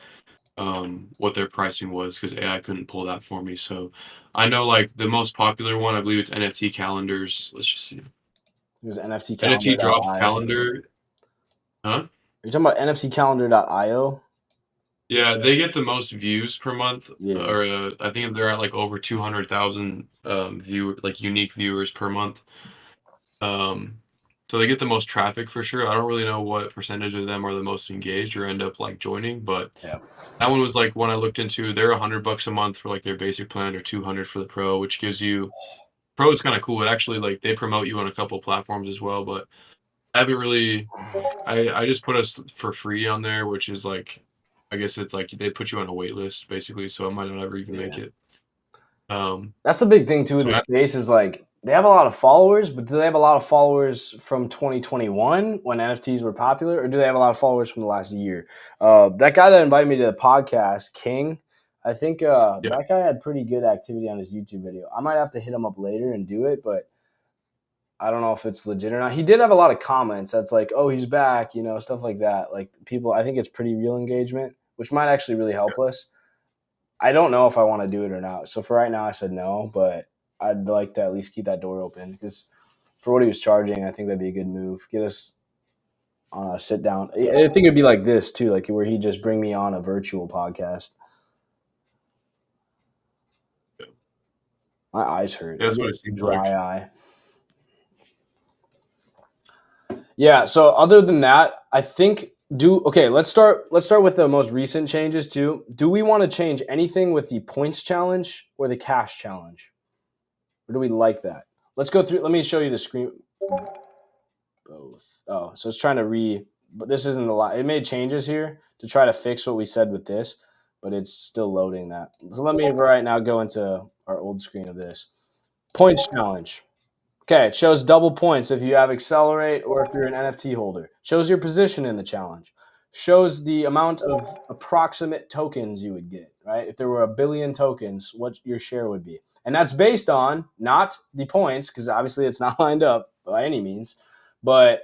what their pricing was because AI couldn't pull that for me. So I know like the most popular one, I believe it's NFT calendars. Let's just see. It was NFT NFT drops calendar.io. calendar. Huh? Are you talking about NFT calendar.io? Yeah, they get the most views per month, Yeah. or I think they're at like over 200,000 unique viewers per month. So they get the most traffic for sure. I don't really know what percentage of them are the most engaged or end up like joining, but Yeah. that one was like one I looked into. They're $100 a month for like their basic plan, or 200 for the pro, which gives you pro is kind of cool. It actually like they promote you on a couple platforms as well, but I haven't really. I just put us for free on there, which is like, I guess it's like they put you on a wait list basically, so I might not ever even make Yeah. it. Um, That's the big thing too in so the I, space is like they have a lot of followers, but do they have a lot of followers from 2021 when NFTs were popular, or do they have a lot of followers from the last year? That guy that invited me to the podcast, King, I think yeah, that guy had pretty good activity on his YouTube video. I might have to hit him up later and do it, but I don't know if it's legit or not. He did have a lot of comments that's like, "Oh, he's back," stuff like that. Like people, I think it's pretty real engagement, which might actually really help us. I don't know if I want to do it or not. So for right now, I said no, but I'd like to at least keep that door open because for what he was charging, I think that'd be a good move. Get us on a sit down. I think it'd be like this too, like where he just bring me on a virtual podcast. yeah, My eyes hurt. yeah, I that's what get it seems like. dry eye. Yeah. So other than that, I think okay. Let's start. Let's start with the most recent changes too. Do we want to change anything with the points challenge or the cash challenge? Or do we like that? Let's go through. Let me show you the screen. Both. Oh, so it's trying to but this isn't the lot. It made changes here to try to fix what we said with this, but it's still loading that. So let me right now go into our old screen of this. Points challenge. Okay, it shows double points if you have accelerate or if you're an NFT holder. Shows your position in the challenge. Shows the amount of approximate tokens you would get, right? If there were 1 billion tokens, what your share would be. And that's based on not the points, because obviously it's not lined up by any means, but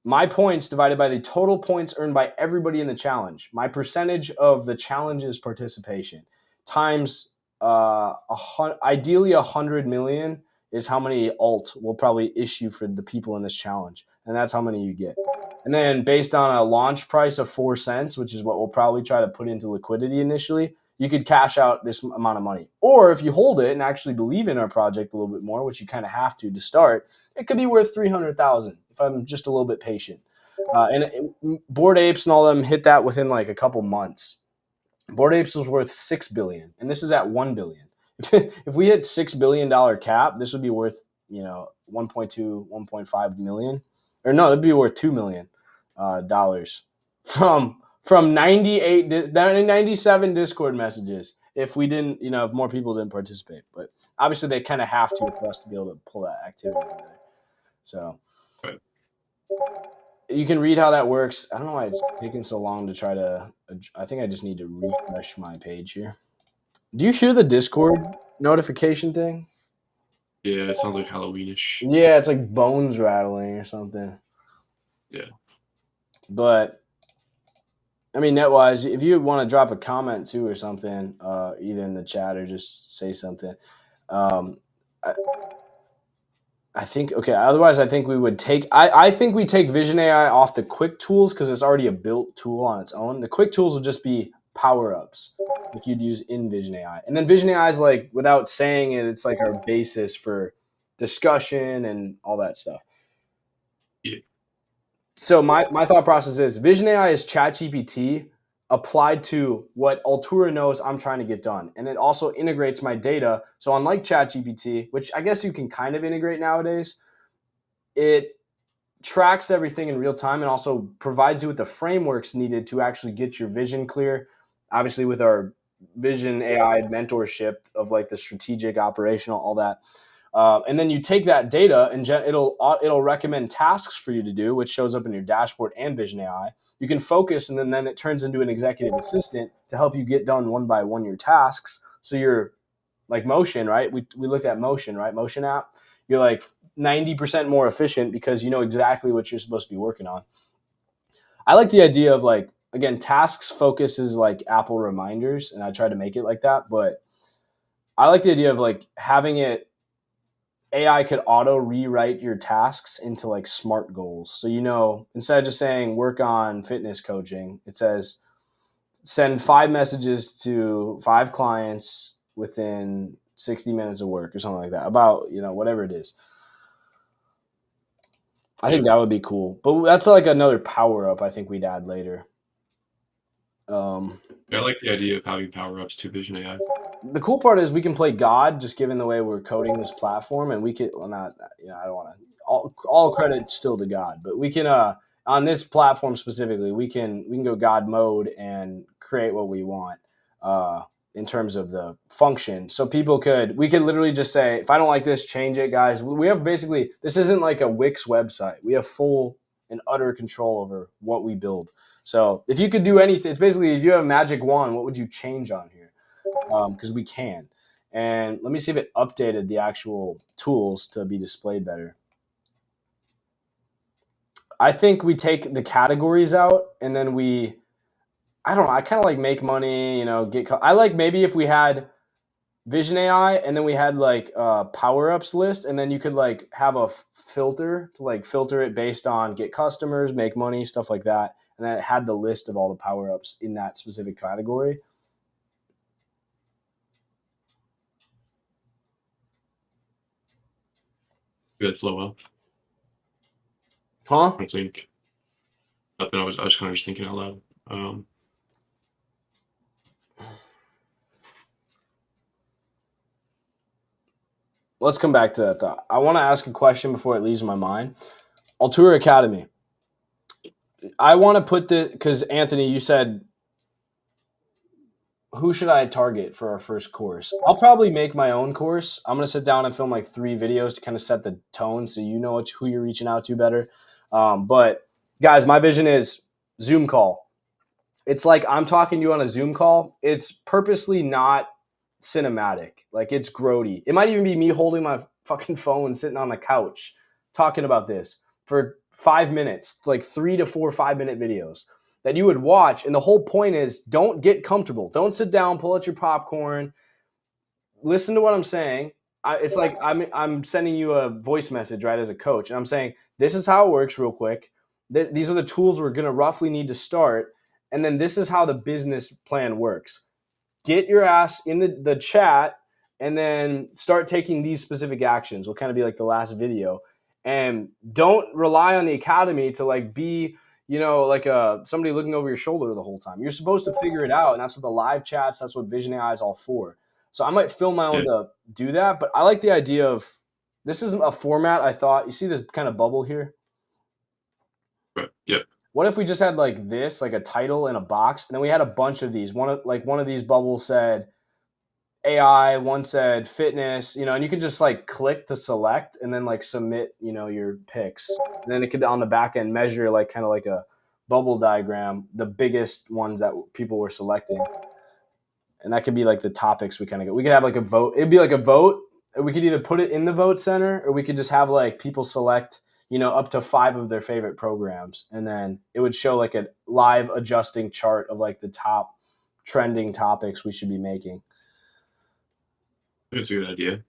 my points divided by the total points earned by everybody in the challenge. My percentage of the challenge's participation times ideally 100 million is how many alt will probably issue for the people in this challenge. And that's how many you get. And then based on a launch price of 4 cents, which is what we'll probably try to put into liquidity initially, you could cash out this amount of money. Or if you hold it and actually believe in our project a little bit more, which you kind of have to start, it could be worth 300,000 if I'm just a little bit patient. Bored Apes and all of them hit that within like a couple months. Bored Apes was worth 6 billion, and this is at 1 billion. If we hit $6 billion cap, this would be worth 1.2, 1.5 million, or no, it'd be worth $2 million from 97 Discord messages. If we didn't, if more people didn't participate, but obviously they kind of have to for us to be able to pull that activity together. So Right. you can read how that works. I don't know why it's taking so long to try to. I think I just need to refresh my page here. Do you hear the Discord notification thing? Yeah, it sounds like Halloweenish. Yeah, it's like bones rattling or something. Yeah. But I mean, netwise, if you want to drop a comment too or something, either in the chat or just say something, um, I, I think okay. Otherwise, I think we would take. I think we take Vision AI off the quick tools because it's already a built tool on its own. The quick tools will just be power ups like you'd use in Vision AI, and then Vision AI is like without saying it, it's like our basis for discussion and all that stuff. Yeah. So my thought process is Vision AI is ChatGPT applied to what Altura knows I'm trying to get done. And it also integrates my data. So unlike ChatGPT, which I guess you can kind of integrate nowadays, it tracks everything in real time and also provides you with the frameworks needed to actually get your vision clear. Obviously with our Vision AI mentorship of like the strategic, operational, all that. And then you take that data and it'll recommend tasks for you to do, which shows up in your dashboard and Vision AI. You can focus, and then it turns into an executive assistant to help you get done one by one your tasks. So you're like Motion, right? We looked at Motion, right? Motion app. You're like 90% more efficient because you know exactly what you're supposed to be working on. I like the idea of like, again, tasks focus is like Apple reminders, and I try to make it like that. But I like the idea of like having it AI could auto rewrite your tasks into like smart goals. So, instead of just saying work on fitness coaching, it says send 5 messages to 5 clients within 60 minutes of work or something like that about, whatever it is. I think that would be cool. But that's like another power up I think we'd add later. I like the idea of having power ups to Vision AI. The cool part is we can play God, just given the way we're coding this platform, and we can. Well, not I don't want to. All credit still to God, but we can. On this platform specifically, we can go God mode and create what we want in terms of the function. So we could literally just say, if I don't like this, change it, guys. We have basically, this isn't like a Wix website. We have full and utter control over what we build. So if you could do anything, it's basically, if you have a magic wand, what would you change on here? Because we can. And let me see if it updated the actual tools to be displayed better. I think we take the categories out and then I don't know, I kind of like make money, I like maybe if we had Vision AI and then we had like power ups list, and then you could like have a filter to like filter it based on get customers, make money, stuff like that. And then it had the list of all the power ups in that specific category. Good flow well. Huh? I think. Nothing. I was kind of just thinking out loud. Let's come back to that thought. I want to ask a question before it leaves my mind. Altura Academy. I want to put because Anthony, you said, who should I target for our first course? I'll probably make my own course. I'm going to sit down and film like 3 videos to kind of set the tone so you know who you're reaching out to better. But guys, my vision is Zoom call. It's like I'm talking to you on a Zoom call. It's purposely not cinematic. Like it's grody. It might even be me holding my fucking phone sitting on the couch talking about this for 5 minutes, like 3 to 4 5-minute videos that you would watch. And the whole point is, don't get comfortable. Don't sit down, pull out your popcorn, listen to what I'm saying. It's like I'm sending you a voice message, right, as a coach. And I'm saying, this is how it works real quick. These are the tools we're going to roughly need to start. And then this is how the business plan works. Get your ass in the chat and then start taking these specific actions. Will kind of be like the last video. And don't rely on the academy to like be, like somebody looking over your shoulder the whole time. You're supposed to figure it out. And that's what the live chats, that's what Vision AI is all for. So I might film my own to do that. But I like the idea of, this isn't a format I thought. You see this kind of bubble here? Right. Yep. What if we just had like this, like a title and a box, and then we had a bunch of these. One of these bubbles said AI, one said fitness, and you can just like click to select and then like submit, your picks. And then it could on the back end measure like kind of like a bubble diagram, the biggest ones that people were selecting. And that could be like the topics we kind of get. We could have like a vote. It'd be like a vote. We could either put it in the vote center, or we could just have like people select, up to 5 of their favorite programs. And then it would show like a live adjusting chart of like the top trending topics we should be making. That's a good idea.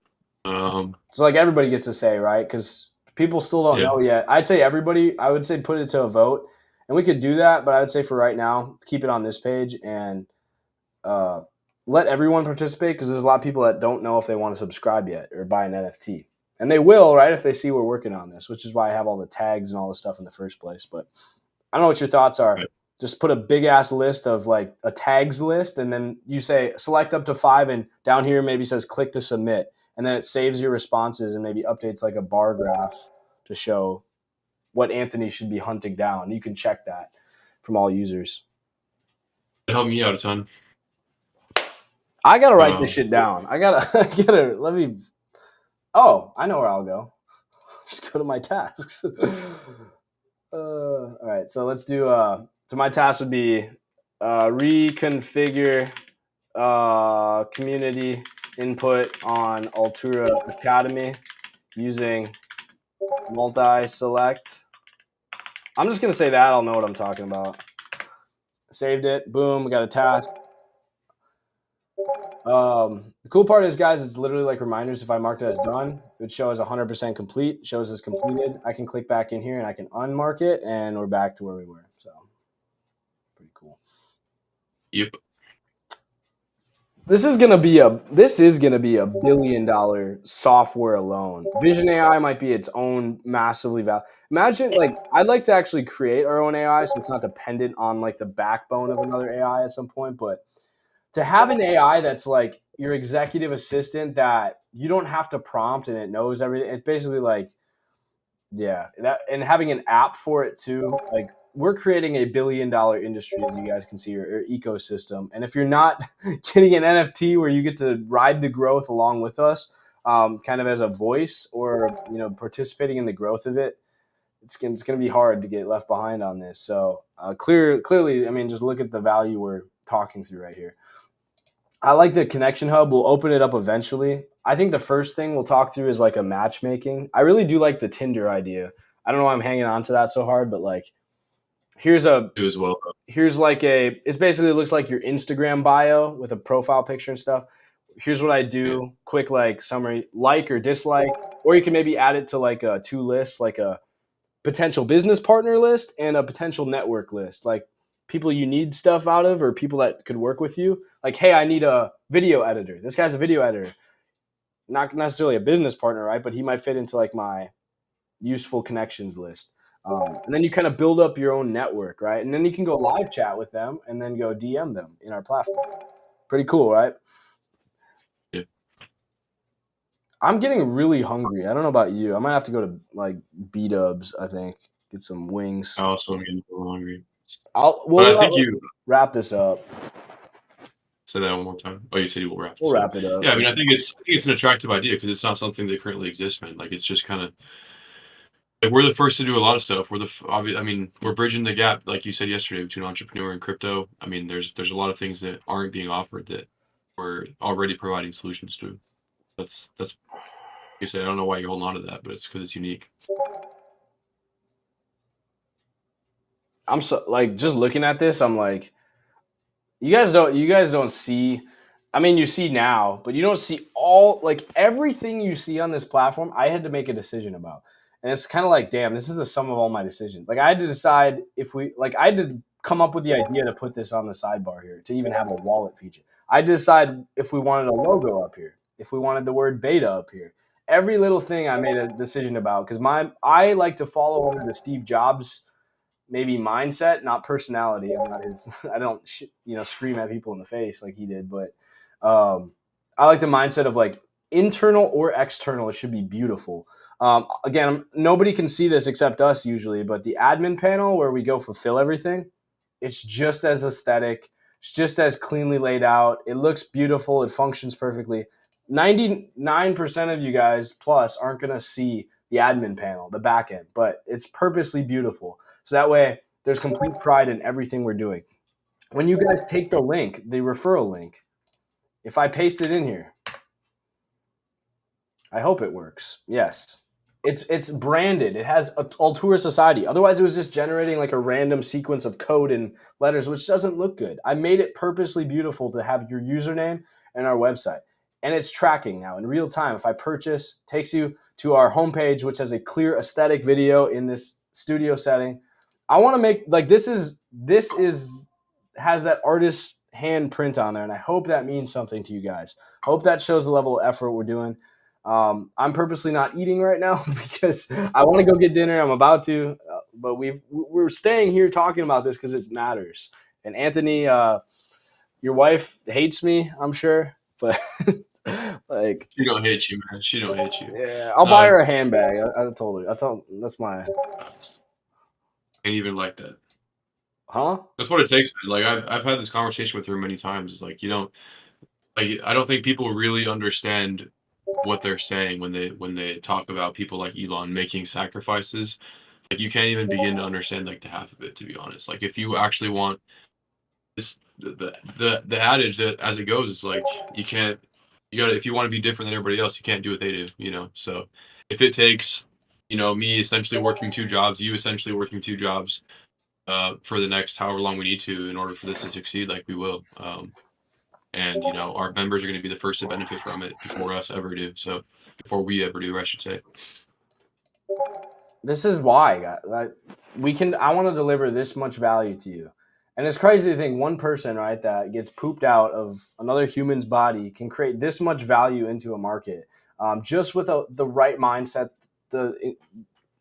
So like everybody gets to say, right? Because people still don't know yet. I would say put it to a vote. And we could do that, but I would say for right now, keep it on this page and let everyone participate, because there's a lot of people that don't know if they want to subscribe yet or buy an NFT. And they will, right, if they see we're working on this, which is why I have all the tags and all this stuff in the first place. But I don't know what your thoughts are. Right. Just put a big-ass list of, like, a tags list, and then you say select up to 5, and down here maybe says click to submit. And then it saves your responses and maybe updates, like, a bar graph to show what Anthony should be hunting down. You can check that from all users. It helped me out a ton. I got to write this shit down. Let me – oh, I know where I'll go. Just go to my tasks. All right, so let's do so my task would be reconfigure community input on Altura Academy using multi-select. I'm just going to say that. I'll know what I'm talking about. Saved it. Boom. We got a task. The cool part is, guys, it's literally like reminders. If I marked it as done, it would show as 100% complete. It shows as completed. I can click back in here and I can unmark it, and we're back to where we were. So pretty cool. Yep. This is gonna be a $1 billion software alone. Vision AI might be its own massively valuable. Imagine, like, I'd like to actually create our own AI so it's not dependent on like the backbone of another AI at some point. But to have an AI that's like your executive assistant that you don't have to prompt and it knows everything. It's basically like, yeah, that, and having an app for it too. Like, we're creating a $1 billion industry, as you guys can see, or ecosystem. And if you're not getting an NFT where you get to ride the growth along with us, kind of as a voice, or participating in the growth of it, it's going to be hard to get left behind on this. So clearly, I mean, just look at the value we're talking through right here. I like the connection hub. We'll open it up eventually. I think the first thing we'll talk through is like a matchmaking. I really do like the Tinder idea. I don't know why I'm hanging on to that so hard, but like, here's a Do as well. here's like it's basically looks like your Instagram bio with a profile picture and stuff. Here's what I do. Quick like summary, like or dislike, or you can maybe add it to like two lists, like a potential business partner list and a potential network list, like people you need stuff out of or people that could work with you. Like, hey, I need a video editor. This guy's a video editor. Not necessarily a business partner, right? But he might fit into like my useful connections list. And then you kind of build up your own network, right? And then you can go live chat with them and then go DM them in our platform. Pretty cool, right? Yeah. I'm getting really hungry. I don't know about you. I might have to go to like B-Dubs, I think, get some wings. I also am getting a little hungry. We'll I think you wrap this up. say that one more time. Oh, you said you will wrap. We'll wrap it up. Yeah, I mean, I think it's an attractive idea because it's not something that currently exists, man. Like, it's just kind of like we're the first to do a lot of stuff. I mean, we're bridging the gap, like you said yesterday, between entrepreneur and crypto. I mean, there's a lot of things that aren't being offered that we're already providing solutions to. That's you say. I don't know why you're holding on to that, but it's because it's unique. I'm so like just looking at this, I'm like, you guys don't see. I mean, you see now, but you don't see all like everything you see on this platform. I had to make a decision about, and it's kind of like, damn, this is the sum of all my decisions. Like, I had to decide if we like, I had to come up with the idea to put this on the sidebar here to even have a wallet feature. I had to decide if we wanted a logo up here, if we wanted the word beta up here. Every little thing I made a decision about because I like to follow under the Steve Jobs maybe mindset, not personality. I'm not his. I don't scream at people in the face like he did, but I like the mindset of like internal or external. It should be beautiful. Again, nobody can see this except us usually, but the admin panel where we go fulfill everything, it's just as aesthetic. It's just as cleanly laid out. It looks beautiful. It functions perfectly. 99% of you guys plus aren't going to see the admin panel, the back end, but it's purposely beautiful. So that way there's complete pride in everything we're doing. When you guys take the link, the referral link, if I paste it in here, I hope it works. Yes. It's branded. It has Altura Society. Otherwise, it was just generating like a random sequence of code and letters, which doesn't look good. I made it purposely beautiful to have your username and our website. And it's tracking now in real time. If I purchase, takes you to our homepage, which has a clear aesthetic video in this studio setting. I want to make like this is has that artist's handprint on there, and I hope that means something to you guys. I hope that shows the level of effort we're doing. I'm purposely not eating right now because I want to go get dinner. I'm about to, but we're staying here talking about this because it matters. And Anthony, your wife hates me, I'm sure, but like She don't hate you, man. She don't hate you. Yeah, I'll buy her a handbag. I told her. That's my. Ain't even like that. Huh? That's what it takes, man. Like I've had this conversation with her many times. It's like I don't think people really understand what they're saying when they talk about people like Elon making sacrifices. Like, you can't even begin to understand like the half of it, to be honest. Like, if you actually want this, the adage that as it goes is like you gotta if you want to be different than everybody else, you can't do what they do. So if it takes me essentially working two jobs, you essentially working two jobs for the next however long we need to in order for this to succeed, like we will. And our members are going to be the first to benefit from it before us ever do. So before we ever do, I should say. This is why I want to deliver this much value to you. And it's crazy to think one person, right, that gets pooped out of another human's body can create this much value into a market just with the right mindset,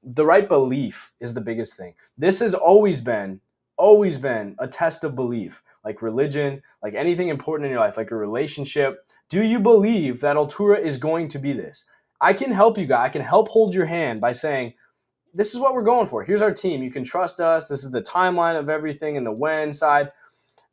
the right belief is the biggest thing. This has always been a test of belief, like religion, like anything important in your life, like a relationship. Do you believe that Altura is going to be this? I can help you guys. I can help hold your hand by saying, this is what we're going for. Here's our team. You can trust us. This is the timeline of everything and the when side.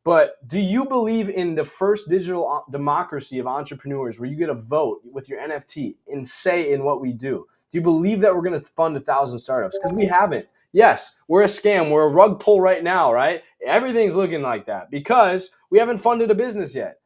But do you believe in the first digital democracy of entrepreneurs where you get a vote with your NFT and say in what we do? Do you believe that we're going to fund 1,000 startups? Because we haven't. Yes, we're a scam. We're a rug pull right now, right? Everything's looking like that because we haven't funded a business yet.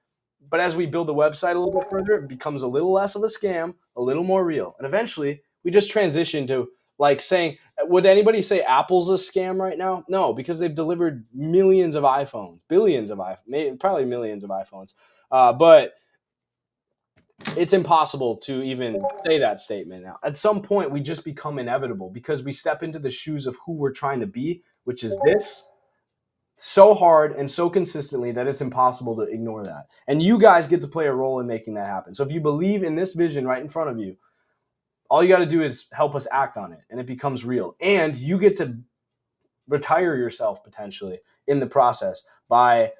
But as we build the website a little bit further, it becomes a little less of a scam, a little more real. And eventually, we just transition to like saying, would anybody say Apple's a scam right now? No, because they've delivered millions of iPhones, billions of iPhones, probably millions of iPhones. But it's impossible to even say that statement now. At some point, we just become inevitable because we step into the shoes of who we're trying to be, which is this, so hard and so consistently that it's impossible to ignore that. And you guys get to play a role in making that happen. So if you believe in this vision right in front of you, all you got to do is help us act on it and it becomes real. And you get to retire yourself potentially in the process by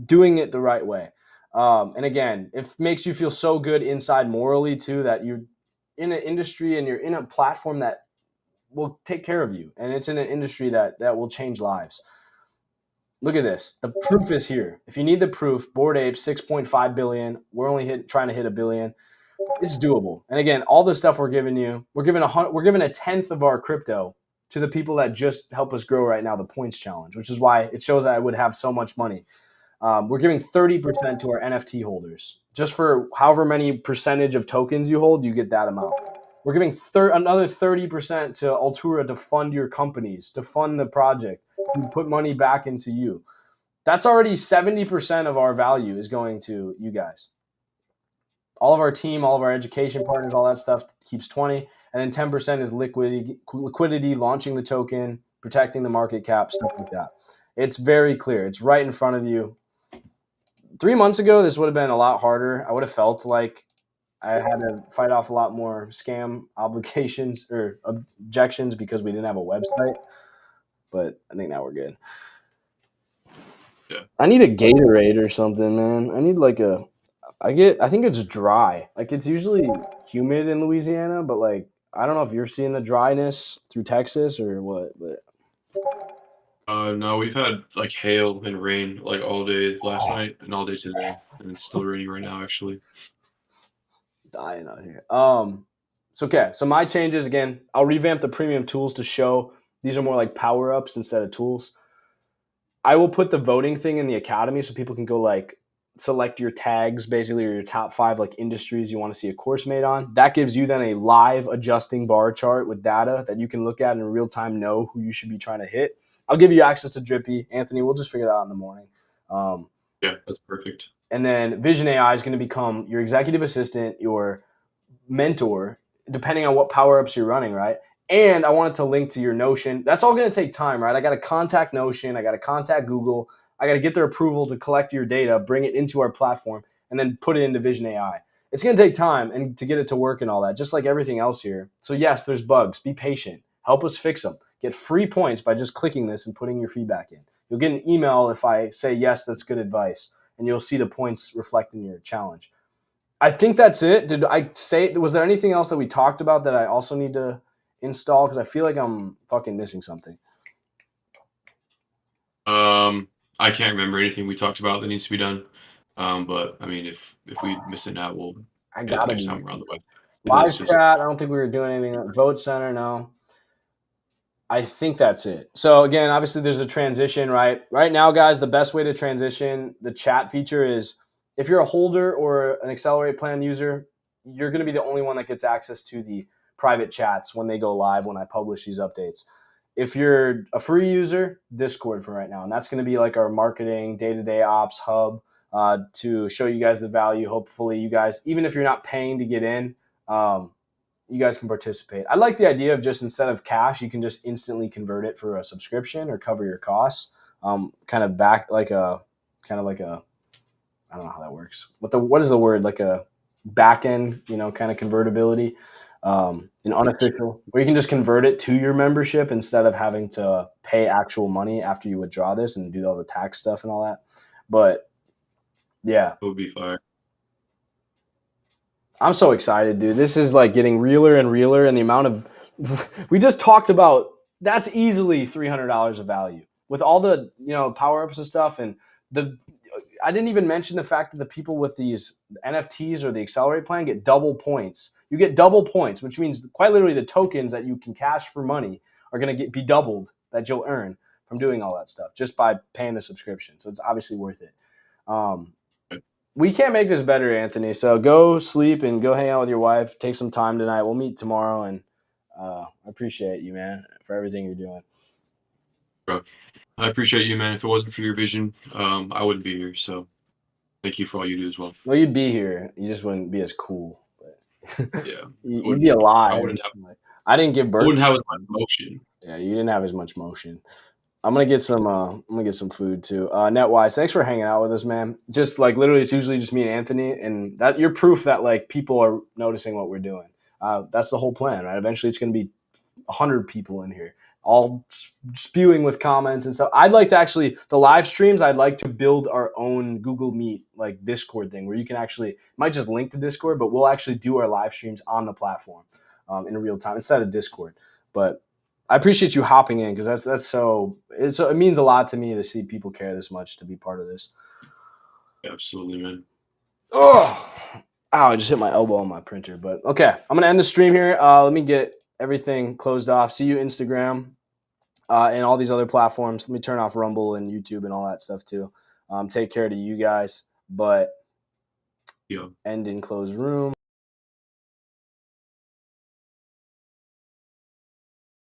doing it the right way. And again, it makes you feel so good inside morally too that you're in an industry and you're in a platform that will take care of you. And it's in an industry that will change lives. Look at this. The proof is here. If you need the proof, Bored Ape, 6.5 billion. We're only trying to hit 1 billion. It's doable. And again, all the stuff we're giving you, we're giving a tenth of our crypto to the people that just help us grow right now, the points challenge, which is why it shows that I would have so much money. We're giving 30% to our NFT holders. Just for however many percentage of tokens you hold, you get that amount. We're giving another 30% to Altura to fund your companies, to fund the project, to put money back into you. That's already 70% of our value is going to you guys. All of our team, all of our education partners, all that stuff keeps 20. And then 10% is liquidity, launching the token, protecting the market cap, stuff like that. It's very clear. It's right in front of you. 3 months ago, this would have been a lot harder. I would have felt like I had to fight off a lot more scam obligations or objections because we didn't have a website. But I think now we're good. Yeah. I need a Gatorade or something, man. I need like I think it's dry. Like it's usually humid in Louisiana, but like I don't know if you're seeing the dryness through Texas or what, but No, we've had like hail and rain like all day last night and all day today, and it's still raining right now actually. dying out here. So okay, so my changes again, I'll revamp the premium tools to show these are more like power-ups instead of tools. I will put the voting thing in the academy so people can go like select your tags, basically, or your top 5 like industries you want to see a course made on. That gives you then a live adjusting bar chart with data that you can look at in real time, know who you should be trying to hit. I'll give you access to Drippy. Anthony, we'll just figure that out in the morning. Yeah, that's perfect. And then Vision AI is going to become your executive assistant, your mentor, depending on what power ups you're running, right? And I want it to link to your Notion. That's all going to take time, right? I got to contact Notion. I got to contact Google. I got to get their approval to collect your data, bring it into our platform, and then put it into Vision AI. It's going to take time and to get it to work and all that, just like everything else here. So yes, there's bugs. Be patient. Help us fix them. Get free points by just clicking this and putting your feedback in. You'll get an email if I say, yes, that's good advice, and you'll see the points reflect in your challenge. I think that's it. Did I say, was there anything else that we talked about that I also need to install? Because I feel like I'm fucking missing something. I can't remember anything we talked about that needs to be done. But I mean, if we miss it now, we'll I get it gotta next be time we're on the web. live chat. I don't think we were doing anything. Vote center, no. I think that's it. So again, obviously there's a transition, right? Right now, guys, the best way to transition the chat feature is if you're a holder or an Accelerate plan user, you're going to be the only one that gets access to the private chats when they go live, when I publish these updates. If you're a free user, Discord for right now. And that's going to be like our marketing, day-to-day ops hub to show you guys the value. Hopefully you guys, even if you're not paying to get in, you guys can participate. I like the idea of just instead of cash, you can just instantly convert it for a subscription or cover your costs. Kind of like a, I don't know how that works. What is the word? Like a back end, kind of convertibility. An unofficial, where you can just convert it to your membership instead of having to pay actual money after you withdraw this and do all the tax stuff and all that. But yeah, It would be fire. I'm so excited, dude. This is like getting realer and realer, and the amount of we just talked about, that's easily $300 of value with all the power ups and stuff. And the I didn't even mention the fact that the people with these NFTs or the Accelerate plan get double points. You get double points, which means quite literally the tokens that you can cash for money are going to be doubled that you'll earn from doing all that stuff just by paying the subscription. So it's obviously worth it. We can't make this better, Anthony. So go sleep and go hang out with your wife. Take some time tonight. We'll meet tomorrow, and I appreciate you, man, for everything you're doing. Bro, I appreciate you, man. If it wasn't for your vision, I wouldn't be here. So thank you for all you do as well. Well, you'd be here. You just wouldn't be as cool. But Yeah, you'd be alive. I didn't give birth. I wouldn't have as much motion. Yeah, you didn't have as much motion. I'm gonna get some food too. Netwise, thanks for hanging out with us, man. Just like literally, it's usually just me and Anthony, and that you're proof that like people are noticing what we're doing. That's the whole plan, right? Eventually, it's gonna be 100 people in here, all spewing with comments and stuff. I'd like to actually the live streams. I'd like to build our own Google Meet like Discord thing where you can actually might just link to Discord, but we'll actually do our live streams on the platform in real time instead of Discord. But I appreciate you hopping in because it means a lot to me to see people care this much to be part of this. Absolutely, man. Oh, I just hit my elbow on my printer. But okay, I'm gonna end the stream here. Let me get everything closed off. See you Instagram and all these other platforms. Let me turn off Rumble and YouTube and all that stuff too. Take care to you guys. But end and close room.